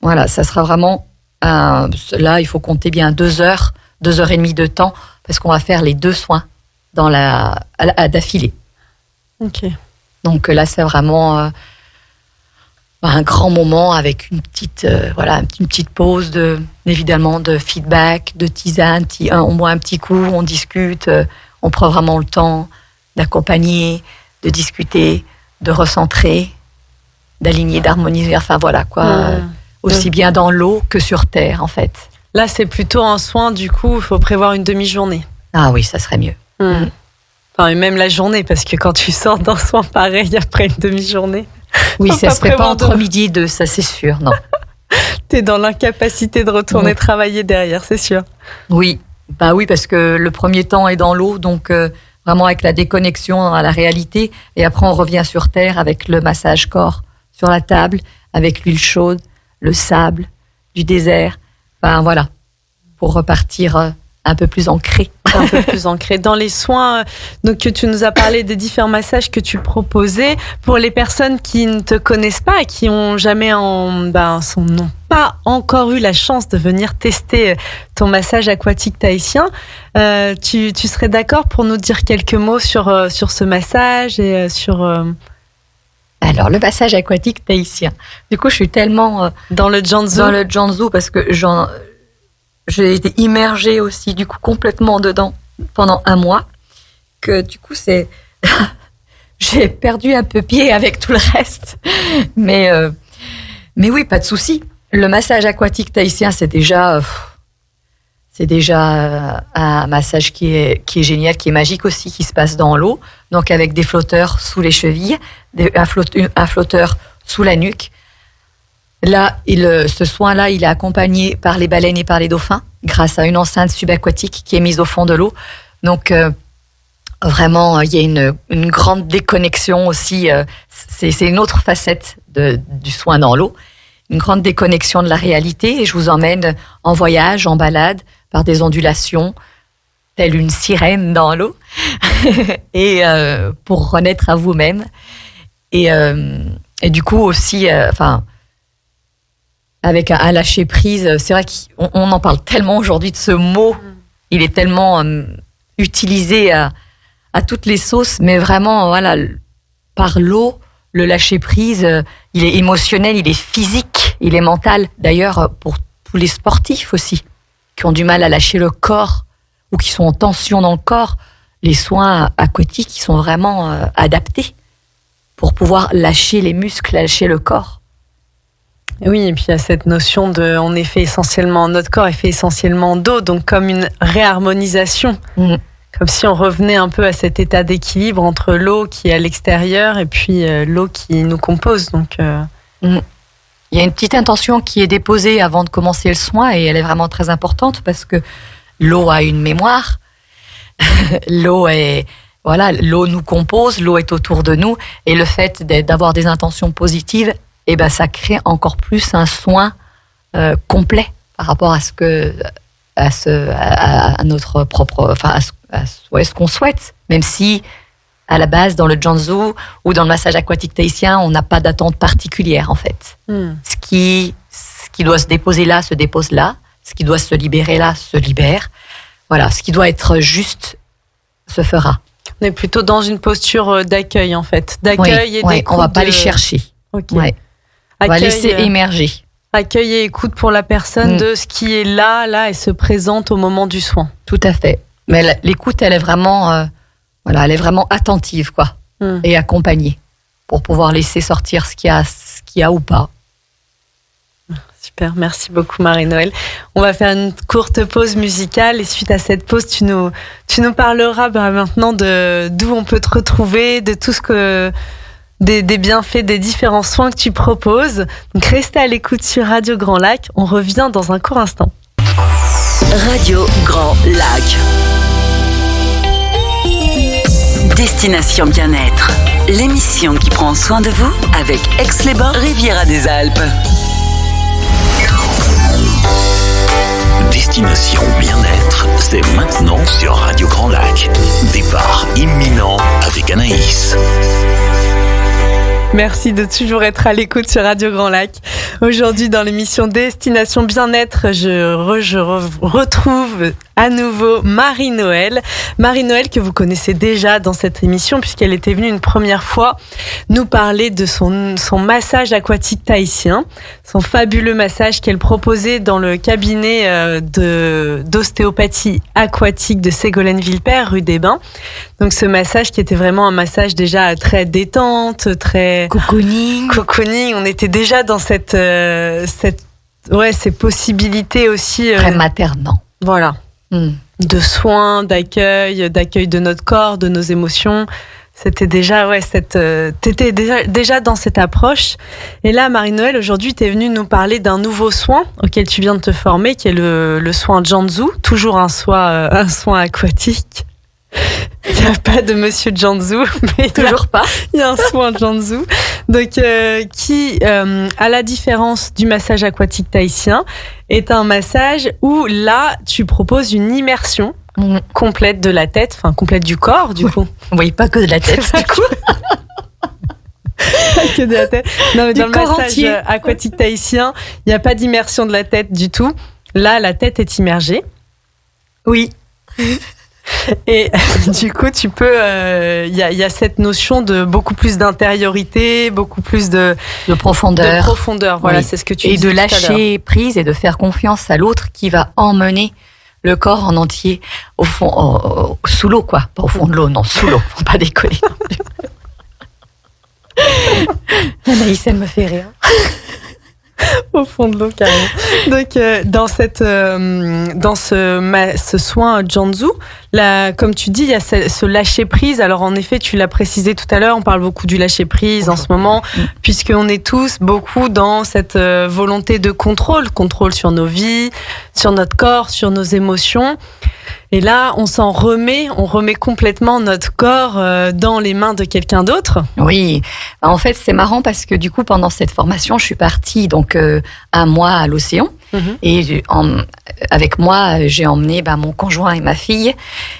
Voilà, ça sera vraiment... là, il faut compter bien 2 heures, 2 heures et demie de temps, parce qu'on va faire les 2 soins d'affilée. Ok. Donc là, c'est vraiment un grand moment avec une petite pause, évidemment, de feedback, de tisane. On boit un petit coup, on discute, on prend vraiment le temps d'accompagner, de discuter, de recentrer, d'aligner, d'harmoniser, enfin voilà quoi. Aussi bien dans l'eau que sur terre en fait. Là, c'est plutôt un soin, du coup, il faut prévoir une demi-journée. Ah oui, ça serait mieux. Enfin, et même la journée, parce que quand tu sors d'un soin pareil après une demi-journée, Oui, Faut ça pas se fait pas prévoir entre de- midi et 2, ça c'est sûr, non. t'es dans l'incapacité de retourner travailler derrière, c'est sûr. Oui, bah oui, parce que le premier temps est dans l'eau, donc vraiment avec la déconnexion à la réalité, et après on revient sur terre avec le massage corps sur la table, avec l'huile chaude, le sable, du désert, enfin voilà, pour repartir un peu plus ancré. Un peu plus ancré. Dans les soins, donc que tu nous as parlé des différents massages que tu proposais, pour les personnes qui ne te connaissent pas et qui ont jamais n'ont pas encore eu la chance de venir tester ton massage aquatique tahitien, tu serais d'accord pour nous dire quelques mots sur ce massage et sur... Alors, le massage aquatique tahitien. Du coup, je suis tellement dans le Jianzhou parce que j'ai été immergée aussi, du coup, complètement dedans pendant 1 mois, que du coup, j'ai perdu un peu pied avec tout le reste. Mais oui, pas de souci. Le massage aquatique tahitien, c'est déjà un massage qui est génial, qui est magique aussi, qui se passe dans l'eau, donc avec des flotteurs sous les chevilles, un flotteur sous la nuque. Là, ce soin-là, il est accompagné par les baleines et par les dauphins, grâce à une enceinte subaquatique qui est mise au fond de l'eau. Donc, vraiment, il y a une grande déconnexion aussi. C'est une autre facette du soin dans l'eau. Une grande déconnexion de la réalité. Et je vous emmène en voyage, en balade, par des ondulations, telle une sirène dans l'eau, et pour renaître à vous-même. Et du coup aussi, avec un lâcher prise, c'est vrai qu'on en parle tellement aujourd'hui de ce mot. Il est tellement utilisé à toutes les sauces, mais vraiment, voilà, par l'eau, le lâcher prise, il est émotionnel, il est physique, il est mental. D'ailleurs, pour tous les sportifs aussi, qui ont du mal à lâcher le corps ou qui sont en tension dans le corps, les soins aquatiques, ils sont vraiment adaptés pour pouvoir lâcher les muscles, lâcher le corps. Oui, et puis il y a cette notion notre corps est fait essentiellement d'eau, donc comme une réharmonisation. Comme si on revenait un peu à cet état d'équilibre entre l'eau qui est à l'extérieur et puis l'eau qui nous compose. Donc, il y a une petite intention qui est déposée avant de commencer le soin et elle est vraiment très importante parce que l'eau a une mémoire. L'eau nous compose, l'eau est autour de nous et le fait d'avoir des intentions positives, ça crée encore plus un soin complet par rapport à notre propre, ce qu'on souhaite, même si à la base dans le Jianzhou ou dans le massage aquatique tahitien, on n'a pas d'attente particulière en fait. Ce qui doit se déposer là se dépose là, ce qui doit se libérer là se libère. Voilà, ce qui doit être juste se fera. On est plutôt dans une posture d'accueil en fait, d'accueil et d'écoute. On va pas les chercher. Okay. Ouais. On va laisser émerger. Accueil et écoute pour la personne de ce qui est là et se présente au moment du soin. Tout à fait. Mais l'écoute, elle est vraiment, elle est vraiment attentive, quoi, et accompagnée pour pouvoir laisser sortir ce qu'il y a ou pas. Super, merci beaucoup Marie-Noëlle. On va faire une courte pause musicale et suite à cette pause, tu nous parleras maintenant d'où on peut te retrouver, de tout des bienfaits des différents soins que tu proposes. Donc restez à l'écoute sur Radio Grand Lac. On revient dans un court instant. Radio Grand Lac. Destination Bien-être. L'émission qui prend soin de vous avec Aix-les-Bains, Riviera des Alpes. Destination Bien-être, c'est maintenant sur Radio Grand Lac. Départ imminent avec Anaïs. Merci de toujours être à l'écoute sur Radio Grand Lac. Aujourd'hui, dans l'émission Destination Bien-être, je retrouve à nouveau Marie-Noëlle. Marie-Noëlle que vous connaissez déjà dans cette émission puisqu'elle était venue une première fois nous parler de son massage aquatique tahitien, son fabuleux massage qu'elle proposait dans le cabinet d'ostéopathie aquatique de Ségolène-Villepère, rue des Bains. Donc ce massage qui était vraiment un massage déjà très détente, très cocooning. On était déjà dans ces possibilités aussi très maternant. Voilà. De soins, d'accueil de notre corps, de nos émotions. C'était déjà, t'étais déjà dans cette approche. Et là, Marie-Noëlle, aujourd'hui, t'es venue nous parler d'un nouveau soin auquel tu viens de te former, qui est le soin Jianzhou, toujours un soin aquatique. Il n'y a pas de Monsieur Janzu, mais Toujours pas. il y a un soin Janzu. Donc, qui, à la différence du massage aquatique tahitien, est un massage où là, tu proposes une immersion complète de la tête, enfin complète du corps, du coup. Oui, pas que de la tête, du coup. Pas que de la tête. Non, mais Du dans le corps massage entier. aquatique tahitien, il n'y a pas d'immersion de la tête du tout. Là, la tête est immergée. Oui. Et du coup, tu peux. Il y a cette notion de beaucoup plus d'intériorité, beaucoup plus de profondeur. Voilà, Oui. c'est ce que tu Et disais de tout à l'heure. lâcher prise et de faire confiance à l'autre qui va emmener le corps en entier au fond, sous l'eau, quoi. Pas au fond de l'eau, non, sous l'eau. Faut pas déconner. Anaïs, elle me fait rire. Au fond de l'eau, carrément. Donc, dans ce soin Janzu, là, comme tu dis, il y a ce lâcher prise. Alors, en effet, tu l'as précisé tout à l'heure, on parle beaucoup du lâcher prise en ce moment, puisqu'on est tous beaucoup dans cette volonté de contrôle sur nos vies, sur notre corps, sur nos émotions. Et là, on remet complètement notre corps dans les mains de quelqu'un d'autre. Oui, en fait, c'est marrant parce que du coup, pendant cette formation, je suis partie donc un mois à l'océan. Et avec moi, j'ai emmené mon conjoint et ma fille.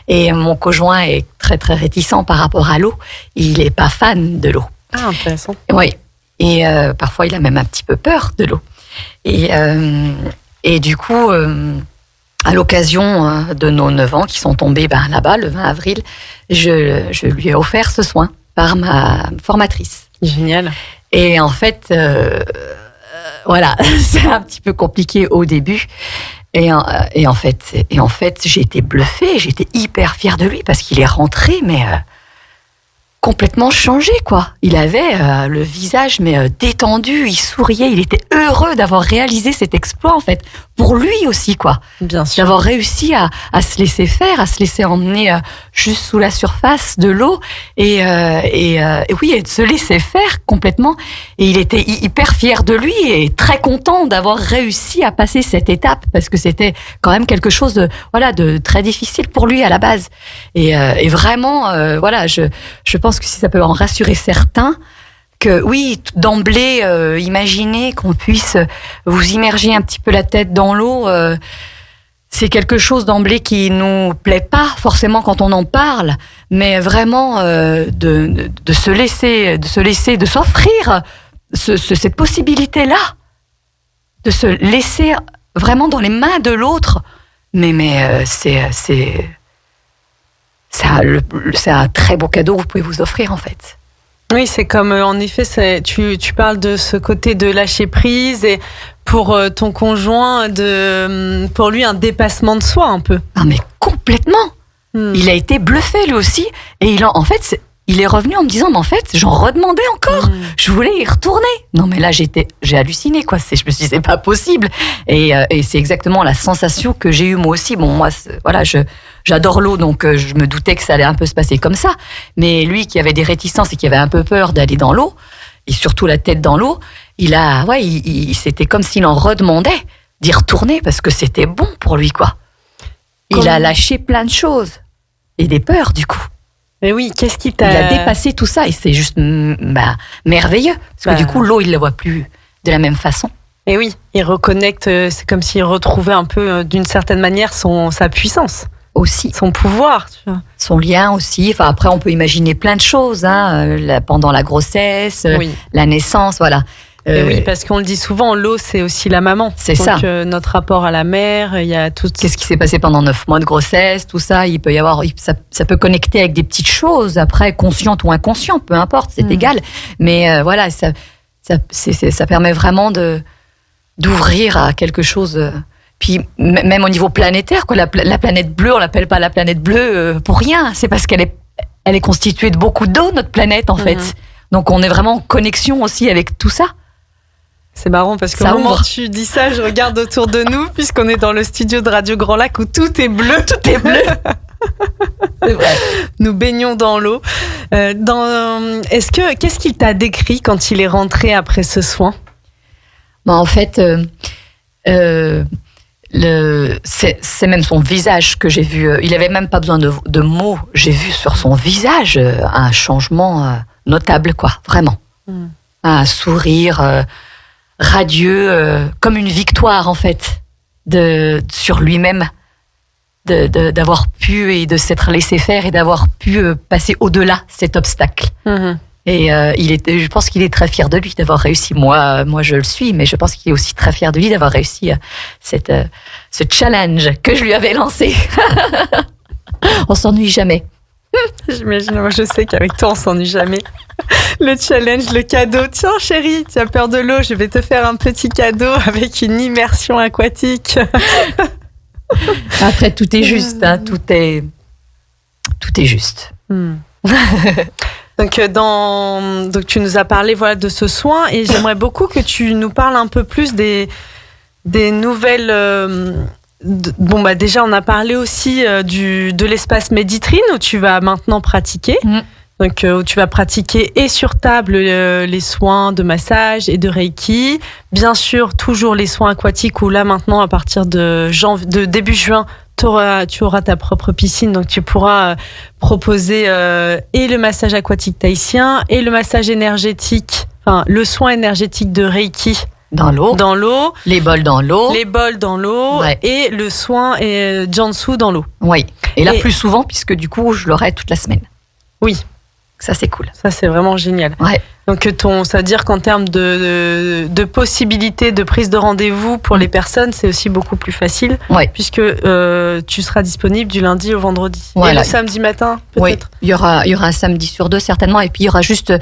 Et mon conjoint est très, très réticent par rapport à l'eau. Il n'est pas fan de l'eau. Ah, intéressant. Oui, et parfois, il a même un petit peu peur de l'eau. Et du coup... à l'occasion de nos 9 ans qui sont tombés là-bas, le 20 avril, je lui ai offert ce soin par ma formatrice. Génial. Et en fait, voilà, c'est un petit peu compliqué au début. Et en fait, j'ai été bluffée, j'étais hyper fière de lui parce qu'il est rentré, mais complètement changé, quoi. Il avait le visage détendu, il souriait, il était heureux d'avoir réalisé cet exploit, en fait, pour lui aussi, quoi. Bien sûr. D'avoir réussi à se laisser faire, à se laisser emmener juste sous la surface de l'eau et oui, et de se laisser faire complètement. Et il était hyper fier de lui et très content d'avoir réussi à passer cette étape parce que c'était quand même quelque chose de très difficile pour lui à la base. Et vraiment, je pense que si ça peut en rassurer certains, que oui, d'emblée, imaginez qu'on puisse vous immerger un petit peu la tête dans l'eau, c'est quelque chose d'emblée qui nous plaît pas forcément quand on en parle, mais vraiment de se laisser, de s'offrir cette possibilité-là, de se laisser vraiment dans les mains de l'autre. Mais c'est un très beau cadeau que vous pouvez vous offrir, en fait. Oui, c'est comme, en effet, tu parles de ce côté de lâcher prise et pour ton conjoint, pour lui, un dépassement de soi un peu. Ah, mais complètement. Il a été bluffé lui aussi et il est revenu en me disant, mais en fait, j'en redemandais encore. Je voulais y retourner. Non, mais là, j'ai halluciné, quoi. Je me suis dit, c'est pas possible. Et c'est exactement la sensation que j'ai eue moi aussi. Bon, moi, voilà, j'adore l'eau, donc je me doutais que ça allait un peu se passer comme ça. Mais lui, qui avait des réticences et qui avait un peu peur d'aller dans l'eau, et surtout la tête dans l'eau, c'était comme s'il en redemandait d'y retourner parce que c'était bon pour lui, quoi. Il a lâché plein de choses et des peurs, du coup. Mais oui, qu'est-ce qui t'a... Il a dépassé tout ça et c'est juste merveilleux. Parce que du coup, l'eau, il ne la voit plus de la même façon. Et oui, il reconnecte, c'est comme s'il retrouvait un peu, d'une certaine manière, sa puissance. Aussi. Son pouvoir, tu vois. Son lien aussi. Enfin, après, on peut imaginer plein de choses, pendant la grossesse, la naissance, voilà. Et oui, parce qu'on le dit souvent, l'eau, c'est aussi la maman. C'est donc, ça. Notre rapport à la mère, il y a tout... Qu'est-ce qui s'est passé pendant 9 mois de grossesse, tout ça, il peut y avoir... Ça peut connecter avec des petites choses, après, conscientes ou inconscientes, peu importe, c'est égal. Mais voilà, ça permet vraiment d'ouvrir à quelque chose... Puis même au niveau planétaire, quoi, la planète bleue, on l'appelle pas la planète bleue pour rien. C'est parce qu'elle est constituée de beaucoup d'eau, notre planète, en fait. Donc on est vraiment en connexion aussi avec tout ça. C'est marrant parce qu'au moment où tu dis ça, je regarde autour de nous, puisqu'on est dans le studio de Radio Grand Lac où tout est bleu. Tout est bleu. C'est vrai. Nous baignons dans l'eau. Qu'est-ce qu'il t'a décrit quand il est rentré après ce soin ? En fait, c'est même son visage que j'ai vu. Il avait même pas besoin de mots. J'ai vu sur son visage un changement notable, quoi, vraiment. Un sourire radieux, comme une victoire en fait, sur lui-même, d'avoir pu et de s'être laissé faire et d'avoir pu passer au-delà cet obstacle. Et je pense qu'il est très fier de lui d'avoir réussi. Moi, je le suis, mais je pense qu'il est aussi très fier de lui d'avoir réussi ce challenge que je lui avais lancé. On s'ennuie jamais. J'imagine, moi je sais qu'avec toi on s'ennuie jamais. Le challenge, le cadeau. Tiens chérie, tu as peur de l'eau, je vais te faire un petit cadeau avec une immersion aquatique. Après tout est juste, hein, tout est juste. Donc tu nous as parlé de ce soin et j'aimerais beaucoup que tu nous parles un peu plus des nouvelles. Déjà on a parlé aussi de l'espace Méditrine où tu vas maintenant pratiquer. Donc où tu vas pratiquer et sur table les soins de massage et de Reiki. Bien sûr, toujours les soins aquatiques où là maintenant à partir de début juin, tu auras ta propre piscine, donc tu pourras proposer et le massage aquatique tahitien et le massage énergétique, enfin le soin énergétique de Reiki. Dans l'eau. Les bols dans l'eau. Ouais. Et le soin Jansu dans l'eau. Oui. Et là, plus souvent, puisque du coup, je l'aurai toute la semaine. Oui. Ça, c'est cool. Ça, c'est vraiment génial. Ouais. Donc, ça veut dire qu'en termes de possibilités de prise de rendez-vous pour les personnes, c'est aussi beaucoup plus facile. Ouais. Puisque tu seras disponible du lundi au vendredi. Voilà. Et le samedi matin, peut-être. Oui. Il y aura un samedi sur 2, certainement. Et puis, il y aura juste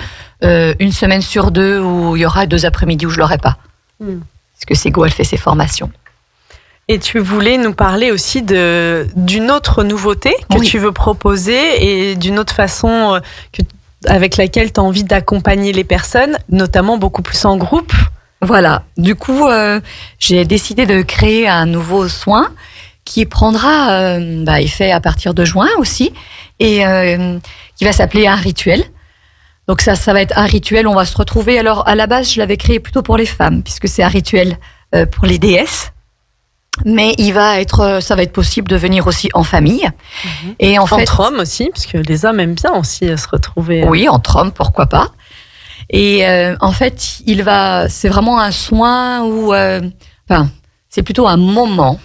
une semaine sur 2 où il y aura 2 après-midi où je ne l'aurai pas. Parce que Sego, elle fait ses formations. Et tu voulais nous parler aussi d'une autre nouveauté que tu veux proposer et d'une autre façon avec laquelle tu as envie d'accompagner les personnes, notamment beaucoup plus en groupe. Voilà. Du coup, j'ai décidé de créer un nouveau soin qui prendra effet à partir de juin aussi et qui va s'appeler un rituel. Donc ça va être un rituel, on va se retrouver. Alors à la base, je l'avais créé plutôt pour les femmes, puisque c'est un rituel pour les déesses. Mais ça va être possible de venir aussi en famille. Et entre hommes aussi, parce que les hommes aiment bien aussi se retrouver. Oui, entre hommes, pourquoi pas. Et en fait, c'est vraiment un soin où, c'est plutôt un moment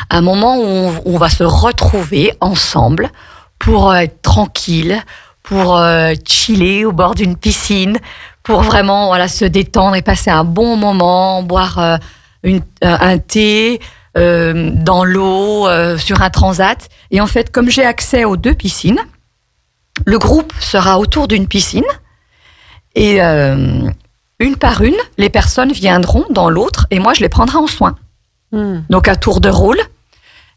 où on va se retrouver ensemble pour être tranquille, pour chiller au bord d'une piscine, pour vraiment se détendre et passer un bon moment, boire un thé dans l'eau, sur un transat. Et en fait, comme j'ai accès aux 2 piscines, le groupe sera autour d'une piscine et une par une, les personnes viendront dans l'autre et moi, je les prendrai en soin. Donc, à tour de rôle,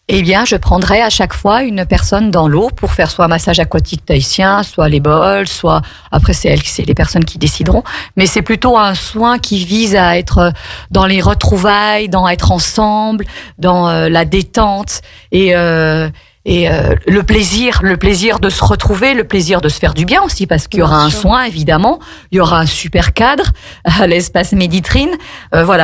je prendrai à chaque fois une personne dans l'eau pour faire soit un massage aquatique tahitien, soit les bols, soit... Après, c'est les personnes qui décideront. Mais c'est plutôt un soin qui vise à être dans les retrouvailles, dans être ensemble, dans la détente et le plaisir de se retrouver, le plaisir de se faire du bien aussi, parce qu'il y aura un soin, évidemment. Il y aura un super cadre à l'espace Méditrine.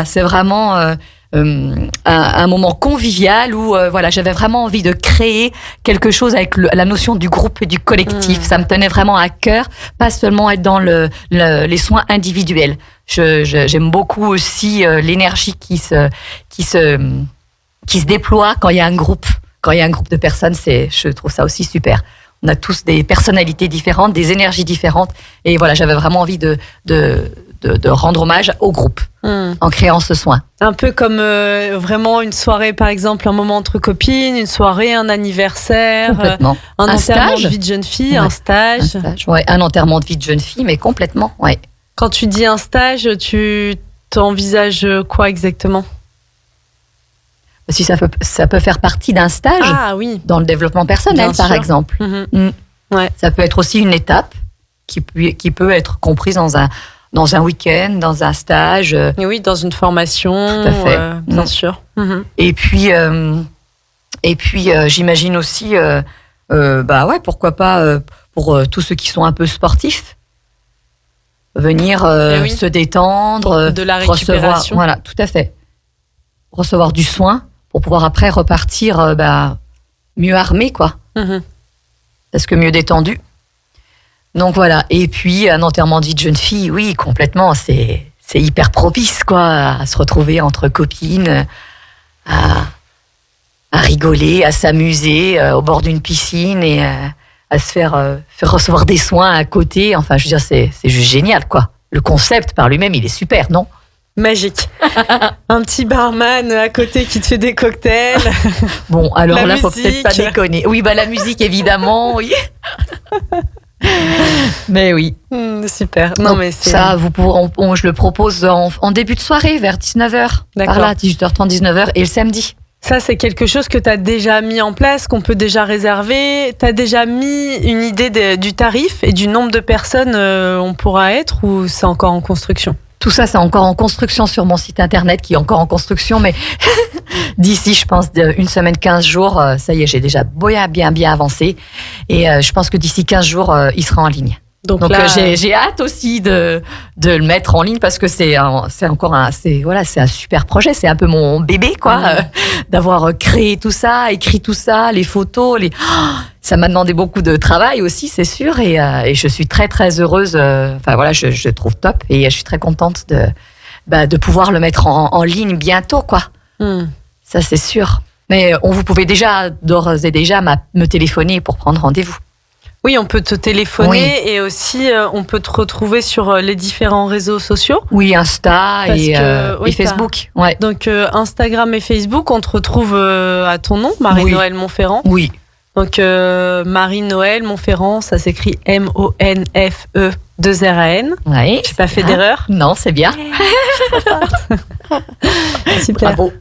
C'est vraiment... un moment convivial où j'avais vraiment envie de créer quelque chose avec la notion du groupe et du collectif. Ça me tenait vraiment à cœur, pas seulement être dans les soins individuels. J'aime beaucoup aussi l'énergie qui se déploie quand il y a un groupe. Quand il y a un groupe de personnes, je trouve ça aussi super. On a tous des personnalités différentes, des énergies différentes, et j'avais vraiment envie de rendre hommage au groupe en créant ce soin. Un peu comme vraiment une soirée, par exemple, un moment entre copines, une soirée, un anniversaire, un enterrement stage de vie de jeune fille, un stage. Un enterrement de vie de jeune fille, mais complètement, ouais. Quand tu dis un stage, tu t'envisages quoi exactement ? Si ça peut faire partie d'un stage dans le développement personnel, par exemple. Ça peut être aussi une étape qui peut être comprise dans un week-end, dans un stage. Oui, dans une formation. Tout à fait. Bien sûr. Et puis j'imagine aussi, pourquoi pas, pour tous ceux qui sont un peu sportifs, venir se détendre, de la récupération. Recevoir, tout à fait. Recevoir du soin pour pouvoir après repartir mieux armé, quoi. Parce que mieux détendu. Donc voilà. Et puis, un enterrement de vie de jeune fille, oui, complètement. C'est hyper propice, quoi, à se retrouver entre copines, à rigoler, à s'amuser au bord d'une piscine et à se faire recevoir des soins à côté. Enfin, je veux dire, c'est juste génial, quoi. Le concept par lui-même, il est super, non ? Magique. Un petit barman à côté qui te fait des cocktails. Bon, alors La là, faut musique. peut-être pas déconner. Oui, la musique, évidemment, oui. Mais oui. Super. Donc, ça, je le propose en début de soirée, vers 19h. D'accord. Par là, 18h30, 19h, et le samedi. Ça, c'est quelque chose que tu as déjà mis en place, qu'on peut déjà réserver. Tu as déjà mis une idée du tarif et du nombre de personnes on pourra être, ou c'est encore en construction ? Tout ça, c'est encore en construction sur mon site internet, qui est encore en construction, mais d'ici, je pense, une semaine, 15 jours, ça y est, j'ai déjà bien avancé. Et je pense que d'ici 15 jours, il sera en ligne. Donc là, j'ai hâte aussi de le mettre en ligne, parce que c'est un super projet. C'est un peu mon bébé, quoi, d'avoir créé tout ça, écrit tout ça, les photos, ça m'a demandé beaucoup de travail aussi, c'est sûr, et je suis très très heureuse. Je le trouve top, et je suis très contente de pouvoir le mettre en ligne bientôt, quoi. Ça, c'est sûr. Mais vous pouvez d'ores et déjà me téléphoner pour prendre rendez-vous. Oui, on peut te téléphoner, et aussi on peut te retrouver sur les différents réseaux sociaux. Oui, Insta et Facebook. Ouais. Donc Instagram et Facebook, on te retrouve à ton nom, Marie-Noëlle Monferrand. Oui. Donc Marie-Noëlle Monferrand, ça s'écrit MONFE2RAN. Oui. J'ai pas fait d'erreur. Non, c'est bien. Super. Bravo.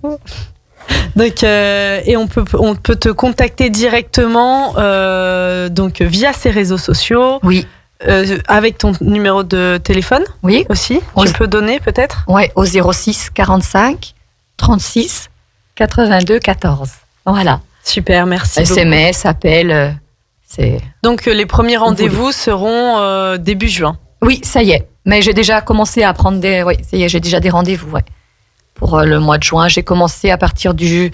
Donc et on peut te contacter directement donc via ces réseaux sociaux. Oui. Avec ton numéro de téléphone. Oui. Aussi. Tu peux donner peut-être. Oui, au 06 45 36 82 14. Voilà. Super, merci. SMS, appel. Donc les premiers rendez-vous seront début juin. Oui, ça y est. Mais j'ai déjà commencé à prendre j'ai déjà des rendez-vous. Ouais. Pour le mois de juin, j'ai commencé à partir du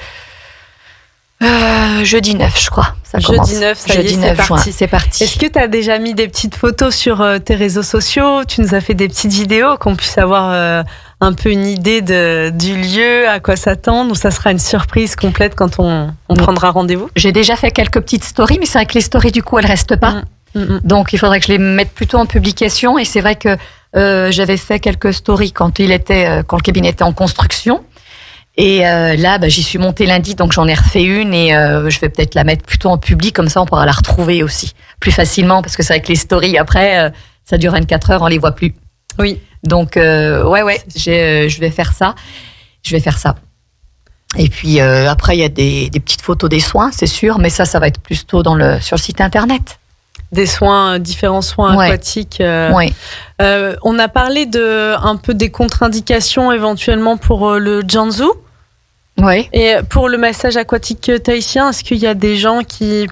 jeudi 9, je crois. Jeudi 9, ça y est, c'est parti. C'est parti. Est-ce que tu as déjà mis des petites photos sur tes réseaux sociaux ? Tu nous as fait des petites vidéos, qu'on puisse avoir un peu une idée du lieu, à quoi s'attendre, ou ça sera une surprise complète quand on prendra rendez-vous ? J'ai déjà fait quelques petites stories, mais c'est vrai que les stories, du coup, elles restent pas. Donc, il faudrait que je les mette plutôt en publication. Et c'est vrai que j'avais fait quelques stories quand le cabinet était en construction. Et là, j'y suis montée lundi, donc j'en ai refait une, et je vais peut-être la mettre plutôt en public, comme ça on pourra la retrouver aussi plus facilement, parce que c'est vrai que les stories, après, ça dure 24 heures, on les voit plus. Oui. Donc, je vais faire ça. Et puis, après, il y a des petites photos des soins, c'est sûr, mais ça va être plus tôt sur le site internet. Des soins, différents soins aquatiques. On a parlé un peu des contre-indications éventuellement pour le Jianzhu. Oui. Et pour le massage aquatique tahitien, est-ce qu'il y a des gens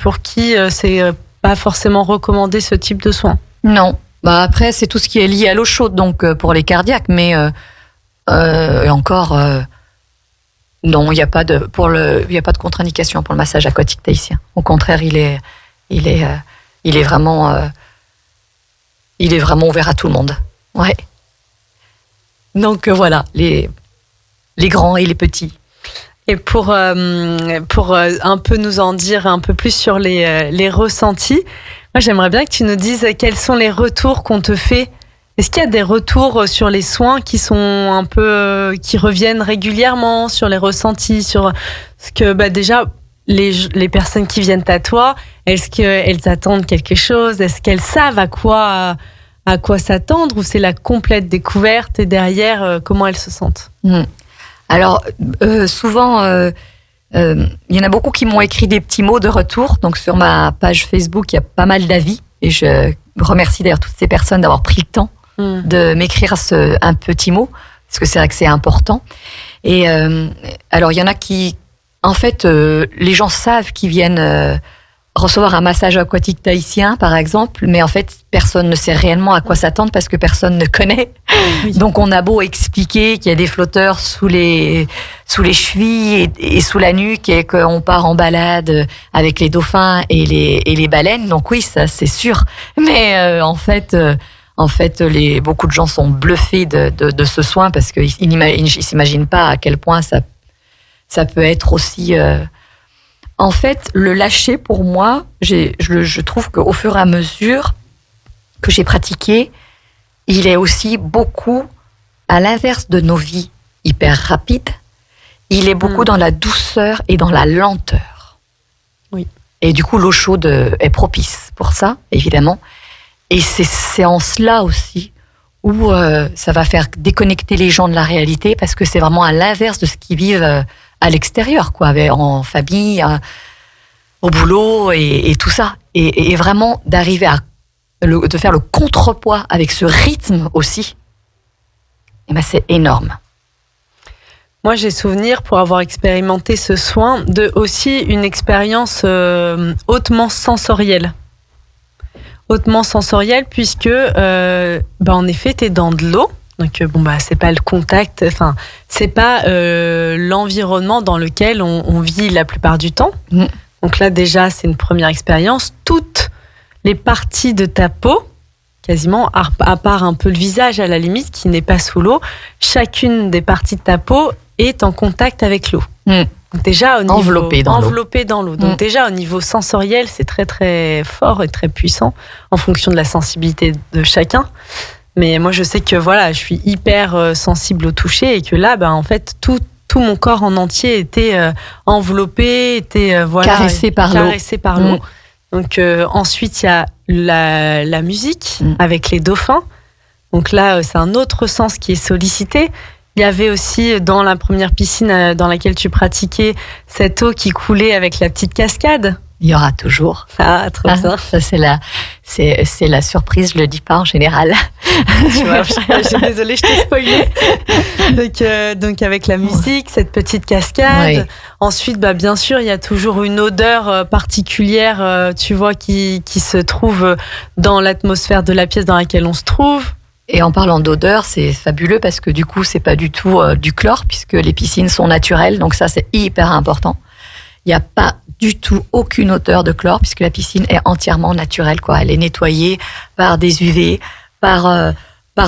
pour qui c'est pas forcément recommandé ce type de soins ? Non. Après, c'est tout ce qui est lié à l'eau chaude, donc pour les cardiaques, mais encore, non, il n'y a pas de contre-indication pour le massage aquatique tahitien. Au contraire, il est vraiment ouvert à tout le monde. Ouais. Donc voilà, les grands et les petits. Et pour un peu nous en dire un peu plus sur les ressentis, moi j'aimerais bien que tu nous dises quels sont les retours qu'on te fait. Est-ce qu'il y a des retours sur les soins qui sont un peu qui reviennent régulièrement, sur les ressentis, sur ce que déjà les personnes qui viennent à toi, est-ce qu'elles attendent quelque chose ? Est-ce qu'elles savent à quoi s'attendre, ou c'est la complète découverte, et derrière, comment elles se sentent ? Alors, souvent, il y en a beaucoup qui m'ont écrit des petits mots de retour. Donc, sur ma page Facebook, il y a pas mal d'avis. Et je remercie d'ailleurs toutes ces personnes d'avoir pris le temps de m'écrire un petit mot, parce que c'est vrai que c'est important. Et alors, il y en a qui... En fait, les gens savent qu'ils viennent recevoir un massage aquatique tahitien, par exemple, mais en fait, personne ne sait réellement à quoi s'attendre parce que personne ne connaît. Oui. Donc, on a beau expliquer qu'il y a des flotteurs sous les chevilles et sous la nuque et qu'on part en balade avec les dauphins et les baleines. Donc oui, ça, c'est sûr. Mais en fait, beaucoup de gens sont bluffés de ce soin parce qu'ils s'imaginent pas à quel point ça peut être aussi... En fait, le lâcher, pour moi, je trouve qu'au fur et à mesure que j'ai pratiqué, il est aussi beaucoup, à l'inverse de nos vies hyper rapides, il est beaucoup dans la douceur et dans la lenteur. Oui. Et du coup, l'eau chaude est propice pour ça, évidemment. Et c'est en cela aussi où ça va faire déconnecter les gens de la réalité parce que c'est vraiment à l'inverse de ce qu'ils vivent à l'extérieur, quoi, en famille, au boulot et tout ça. Et vraiment d'arriver de faire le contrepoids avec ce rythme aussi, et ben c'est énorme. Moi, j'ai souvenir, pour avoir expérimenté ce soin, de aussi une expérience hautement sensorielle. Hautement sensorielle, puisque, en effet, t'es dans de l'eau. Donc, c'est pas le contact, enfin, c'est pas l'environnement dans lequel on vit la plupart du temps. Mmh. Donc là, déjà, c'est une première expérience. Toutes les parties de ta peau, quasiment, à part un peu le visage à la limite, qui n'est pas sous l'eau, chacune des parties de ta peau est en contact avec l'eau. Mmh. Donc déjà, au niveau, enveloppée dans l'eau. Donc déjà, au niveau sensoriel, c'est très, très fort et très puissant, en fonction de la sensibilité de chacun. Mais moi, je sais que je suis hyper sensible au toucher et que là, en fait, tout mon corps en entier était enveloppé, était caressé par l'eau. Donc ensuite, il y a la musique avec les dauphins. Donc là, c'est un autre sens qui est sollicité. Il y avait aussi dans la première piscine dans laquelle tu pratiquais cette eau qui coulait avec la petite cascade. Il y aura toujours. Ah, trop bien. Ça, c'est la surprise, je le dis pas en général. Tu vois, je suis désolée, je t'ai spoilé. Donc avec la musique, cette petite cascade. Oui. Ensuite, bien sûr, il y a toujours une odeur particulière, tu vois, qui se trouve dans l'atmosphère de la pièce dans laquelle on se trouve. Et en parlant d'odeur, c'est fabuleux parce que du coup, c'est pas du tout du chlore puisque les piscines sont naturelles. Donc ça, c'est hyper important. Il n'y a pas du tout aucune odeur de chlore puisque la piscine est entièrement naturelle, quoi. Elle est nettoyée par des UV, par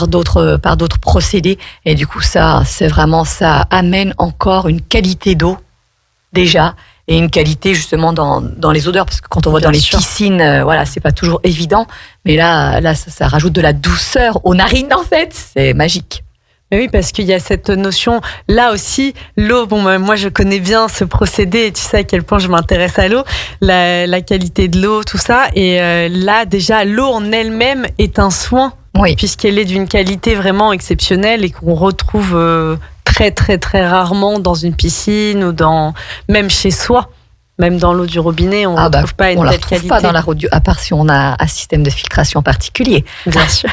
d'autres procédés. Et du coup, ça amène encore une qualité d'eau déjà et une qualité justement dans les odeurs parce que quand on va dans les piscines, c'est pas toujours évident. Mais là, ça rajoute de la douceur aux narines en fait. C'est magique. Mais oui, parce qu'il y a cette notion, là aussi, l'eau, moi je connais bien ce procédé et tu sais à quel point je m'intéresse à l'eau, la qualité de l'eau, tout ça. Et là, déjà, l'eau en elle-même est un soin, puisqu'elle est d'une qualité vraiment exceptionnelle et qu'on retrouve très, très, très rarement dans une piscine ou même chez soi. Même dans l'eau du robinet, on ne retrouve pas une telle qualité. On ne la retrouve pas dans la eau à part si on a un système de filtration particulier. Bien sûr.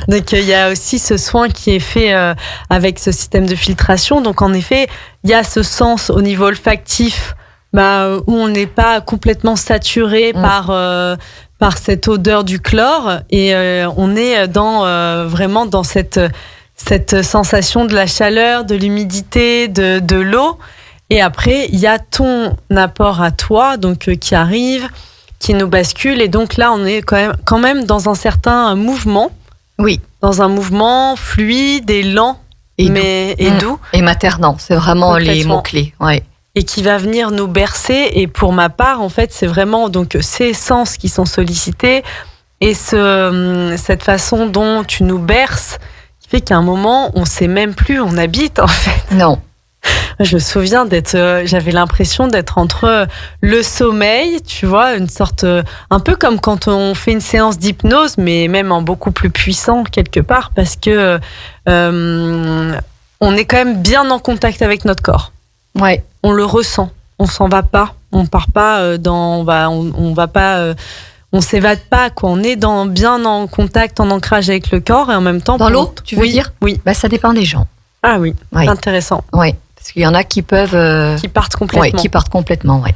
Donc, il y a aussi ce soin qui est fait avec ce système de filtration. Donc, en effet, il y a ce sens au niveau olfactif où on n'est pas complètement saturé par cette odeur du chlore. Et on est vraiment dans cette sensation de la chaleur, de l'humidité, de l'eau. Et après, il y a ton apport à toi, donc qui arrive, qui nous bascule. Et donc là, on est quand même dans un certain mouvement. Oui. Dans un mouvement fluide et lent, et doux. Et maternant, c'est vraiment les mots-clés. Ouais. Et qui va venir nous bercer. Et pour ma part, en fait, c'est vraiment donc ces sens qui sont sollicités et cette façon dont tu nous berces qui fait qu'à un moment, on ne sait même plus où on habite, en fait. Non. Je me souviens j'avais l'impression d'être entre le sommeil, tu vois, une sorte, un peu comme quand on fait une séance d'hypnose, mais même en beaucoup plus puissant quelque part, parce que on est quand même bien en contact avec notre corps. Ouais. On le ressent, on s'en va pas, on part pas on va pas. On s'évade pas, quoi. On est bien en contact, en ancrage avec le corps et en même temps. Dans l'eau, tu veux dire ? Oui. Ça dépend des gens. Ah oui. Intéressant. Oui. Parce qu'il y en a qui peuvent... qui partent complètement. Oui, qui partent complètement, oui.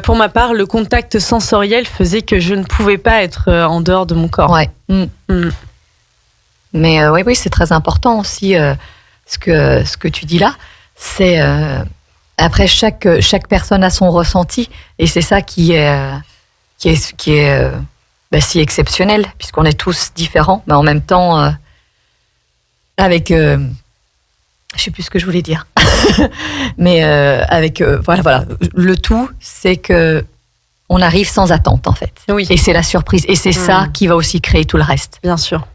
Pour ma part, le contact sensoriel faisait que je ne pouvais pas être en dehors de mon corps. Ouais. Mais oui, c'est très important aussi ce que tu dis là. C'est après chaque personne a son ressenti et c'est ça qui est si exceptionnel puisqu'on est tous différents, mais en même temps avec je sais plus ce que je voulais dire, mais voilà, le tout c'est que on arrive sans attente en fait. Oui. Et c'est la surprise et c'est ça qui va aussi créer tout le reste. Bien sûr.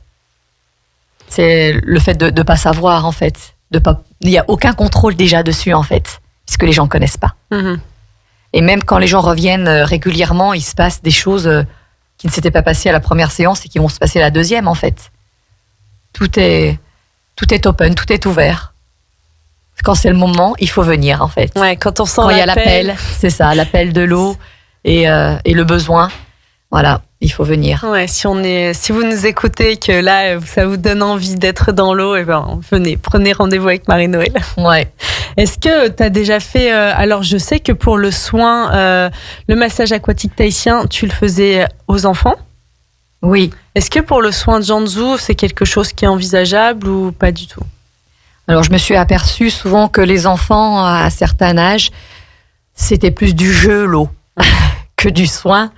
C'est le fait de pas savoir en fait, il y a aucun contrôle déjà dessus en fait, puisque les gens connaissent pas. Et même quand les gens reviennent régulièrement, il se passe des choses qui ne s'étaient pas passées à la première séance et qui vont se passer à la deuxième en fait. Tout est open, tout est ouvert. Quand c'est le moment, il faut venir en fait. Ouais, quand on sent il y a l'appel, c'est ça, l'appel de l'eau et le besoin. Voilà, il faut venir. Ouais, si vous nous écoutez, que là, ça vous donne envie d'être dans l'eau, venez, prenez rendez-vous avec Marie-Noëlle. Ouais. Est-ce que tu as déjà fait, alors je sais que pour le soin, le massage aquatique tahitien, tu le faisais aux enfants? Oui. Est-ce que pour le soin de Jianzhou, c'est quelque chose qui est envisageable ou pas du tout? Alors je me suis aperçue souvent que les enfants, à un certain âge, c'était plus du jeu, l'eau. Que du soin.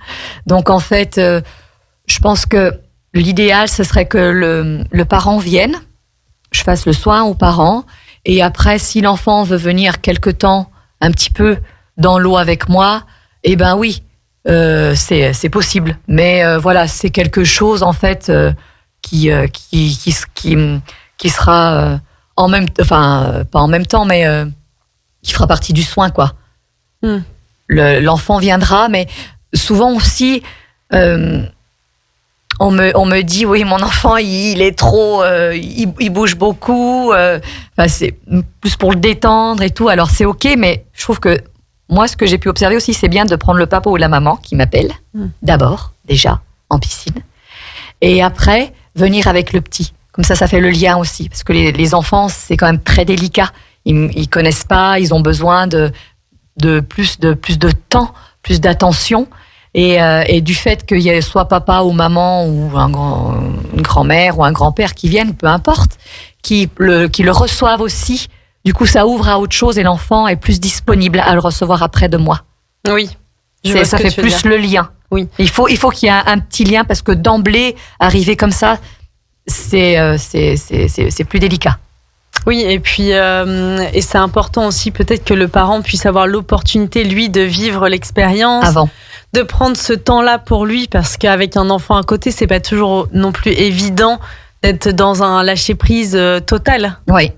Donc en fait, je pense que l'idéal, ce serait que le parent vienne, je fasse le soin aux parents, et après, si l'enfant veut venir quelque temps, un petit peu dans l'eau avec moi, eh ben oui, c'est possible. Mais voilà, c'est quelque chose en fait qui sera en même, enfin pas en même temps, mais qui fera partie du soin, quoi. L'enfant viendra, mais souvent aussi, on me dit, oui, mon enfant, il est trop, il bouge beaucoup, c'est plus pour le détendre et tout. Alors c'est ok, mais je trouve que moi, ce que j'ai pu observer aussi, c'est bien de prendre le papa ou la maman qui m'appelle, d'abord, déjà, en piscine, et après, venir avec le petit. Comme ça fait le lien aussi, parce que les enfants, c'est quand même très délicat. Ils connaissent pas, ils ont besoin de plus de temps, plus d'attention, et du fait qu'il y ait soit papa ou maman ou une grand-mère ou un grand-père qui viennent, peu importe, qui le reçoivent aussi. Du coup, ça ouvre à autre chose et l'enfant est plus disponible à le recevoir après de moi. Oui. Ça fait plus le lien. Oui. Il faut qu'il y ait un petit lien parce que d'emblée, arriver comme ça, c'est plus délicat. Oui, et puis et c'est important aussi peut-être que le parent puisse avoir l'opportunité, lui, de vivre l'expérience, avant, de prendre ce temps-là pour lui, parce qu'avec un enfant à côté, c'est pas toujours non plus évident d'être dans un lâcher-prise total. Oui.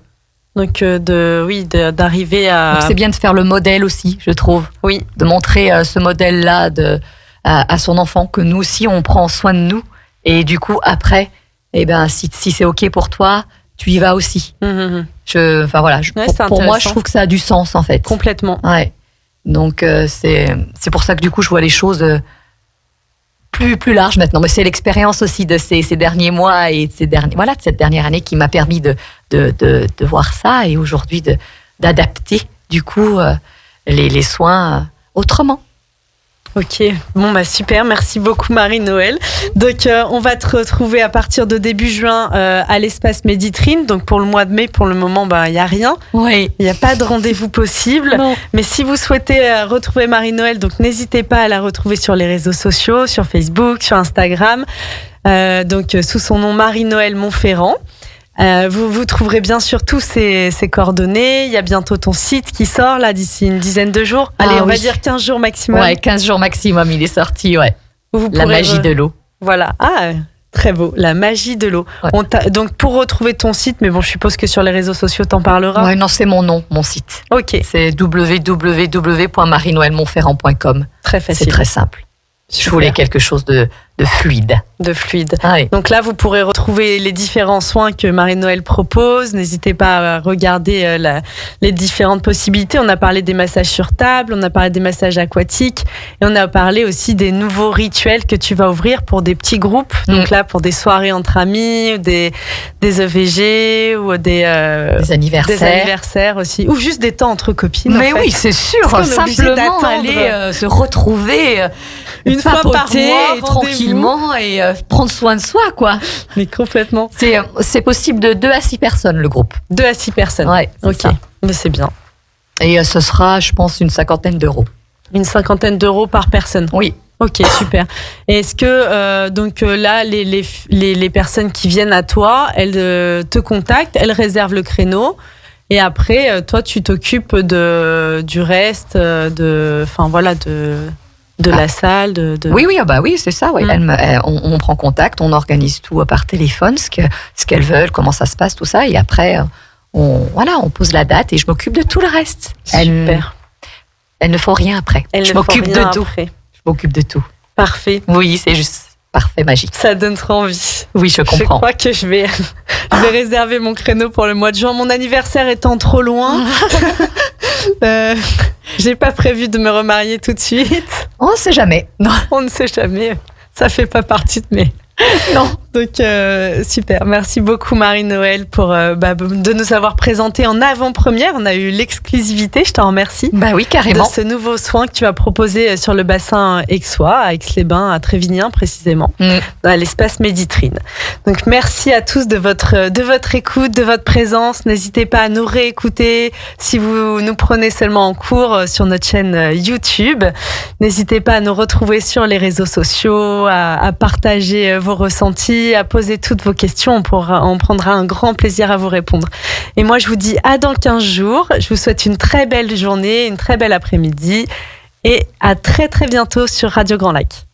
Donc d'arriver à... Donc c'est bien de faire le modèle aussi, je trouve. Oui. De montrer ce modèle-là à son enfant, que nous aussi, on prend soin de nous. Et du coup, après, si c'est OK pour toi, tu y vas aussi. Pour moi, je trouve que ça a du sens, en fait. Complètement. Ouais. Donc, c'est pour ça que du coup, je vois les choses plus larges maintenant. Mais c'est l'expérience aussi de ces derniers mois et de cette dernière année qui m'a permis de voir ça et aujourd'hui d'adapter, du coup, les soins autrement. Ok, super, merci beaucoup Marie-Noëlle. Donc on va te retrouver à partir de début juin à l'espace Méditrine. Donc pour le mois de mai, pour le moment, il n'y a rien. Oui. Il n'y a pas de rendez-vous possible. Non. Mais si vous souhaitez retrouver Marie-Noëlle, donc n'hésitez pas à la retrouver sur les réseaux sociaux, sur Facebook, sur Instagram. Donc sous son nom Marie-Noëlle Montferrand. Vous trouverez bien sûr tous ces coordonnées. Il y a bientôt ton site qui sort là d'ici une dizaine de jours. Allez, on va dire 15 jours maximum. Ouais, 15 jours maximum, il est sorti, ouais. La magie de l'eau. Voilà. Ah, très beau. La magie de l'eau. Ouais. Donc pour retrouver ton site, mais bon, je suppose que sur les réseaux sociaux, t'en parleras. Ouais, non, c'est mon nom, mon site. Ok. C'est www.marienoellemontferrand.com. Très facile. C'est très simple. Super. Je voulais quelque chose de fluide. De fluide. Ah oui. Donc là, vous pourrez retrouver les différents soins que Marie-Noël propose. N'hésitez pas à regarder les différentes possibilités. On a parlé des massages sur table, on a parlé des massages aquatiques et on a parlé aussi des nouveaux rituels que tu vas ouvrir pour des petits groupes. Donc là, pour des soirées entre amis, des EVG ou des anniversaires aussi. Ou juste des temps entre copines. Mais en fait. oui, c'est sûr. Parce qu'on est obligé Simplement d'attendre aller se retrouver une fois par papoter mois, rendez-vous. tranquillement et prendre soin de soi, quoi. Mais complètement. C'est possible de 2 à 6 personnes, le groupe. 2 à 6 personnes. Ouais, c'est ok. ça. Mais c'est bien. Et ce sera, je pense, une 50aine d'euros. Une 50aine d'euros par personne. Oui. Ok, super. Et est-ce que là, les personnes qui viennent à toi, elles te contactent, elles réservent le créneau, et après, toi, tu t'occupes du reste, de la salle, Oui, oui, c'est ça. Oui. On prend contact, on organise tout par téléphone, ce qu'elles veulent, comment ça se passe, tout ça, et après, on pose la date et je m'occupe de tout le reste. Super. Elles ne font rien après. Je m'occupe de tout. Je m'occupe de tout. Parfait. Oui, c'est juste parfait, magique. Ça donne trop envie. Oui, je comprends. Je crois que je vais réserver mon créneau pour le mois de juin. Mon anniversaire étant trop loin, j'ai pas prévu de me remarier tout de suite. On ne sait jamais. Non. On ne sait jamais. Ça fait pas partie de mes... Non. Donc, super. Merci beaucoup, Marie-Noël, pour de nous avoir présenté en avant-première. On a eu l'exclusivité, je t'en remercie. Bah oui, carrément. De ce nouveau soin que tu vas proposer sur le bassin aixois, à Aix-les-Bains, à Trévignien précisément, à l'espace Méditrine. Donc, merci à tous de votre écoute, de votre présence. N'hésitez pas à nous réécouter si vous nous prenez seulement en cours sur notre chaîne YouTube. N'hésitez pas à nous retrouver sur les réseaux sociaux, à partager vos ressentis, à poser toutes vos questions. On prendra un grand plaisir à vous répondre. Et moi, je vous dis à dans 15 jours. Je vous souhaite une très belle journée, une très belle après-midi et à très très bientôt sur Radio Grand Lac.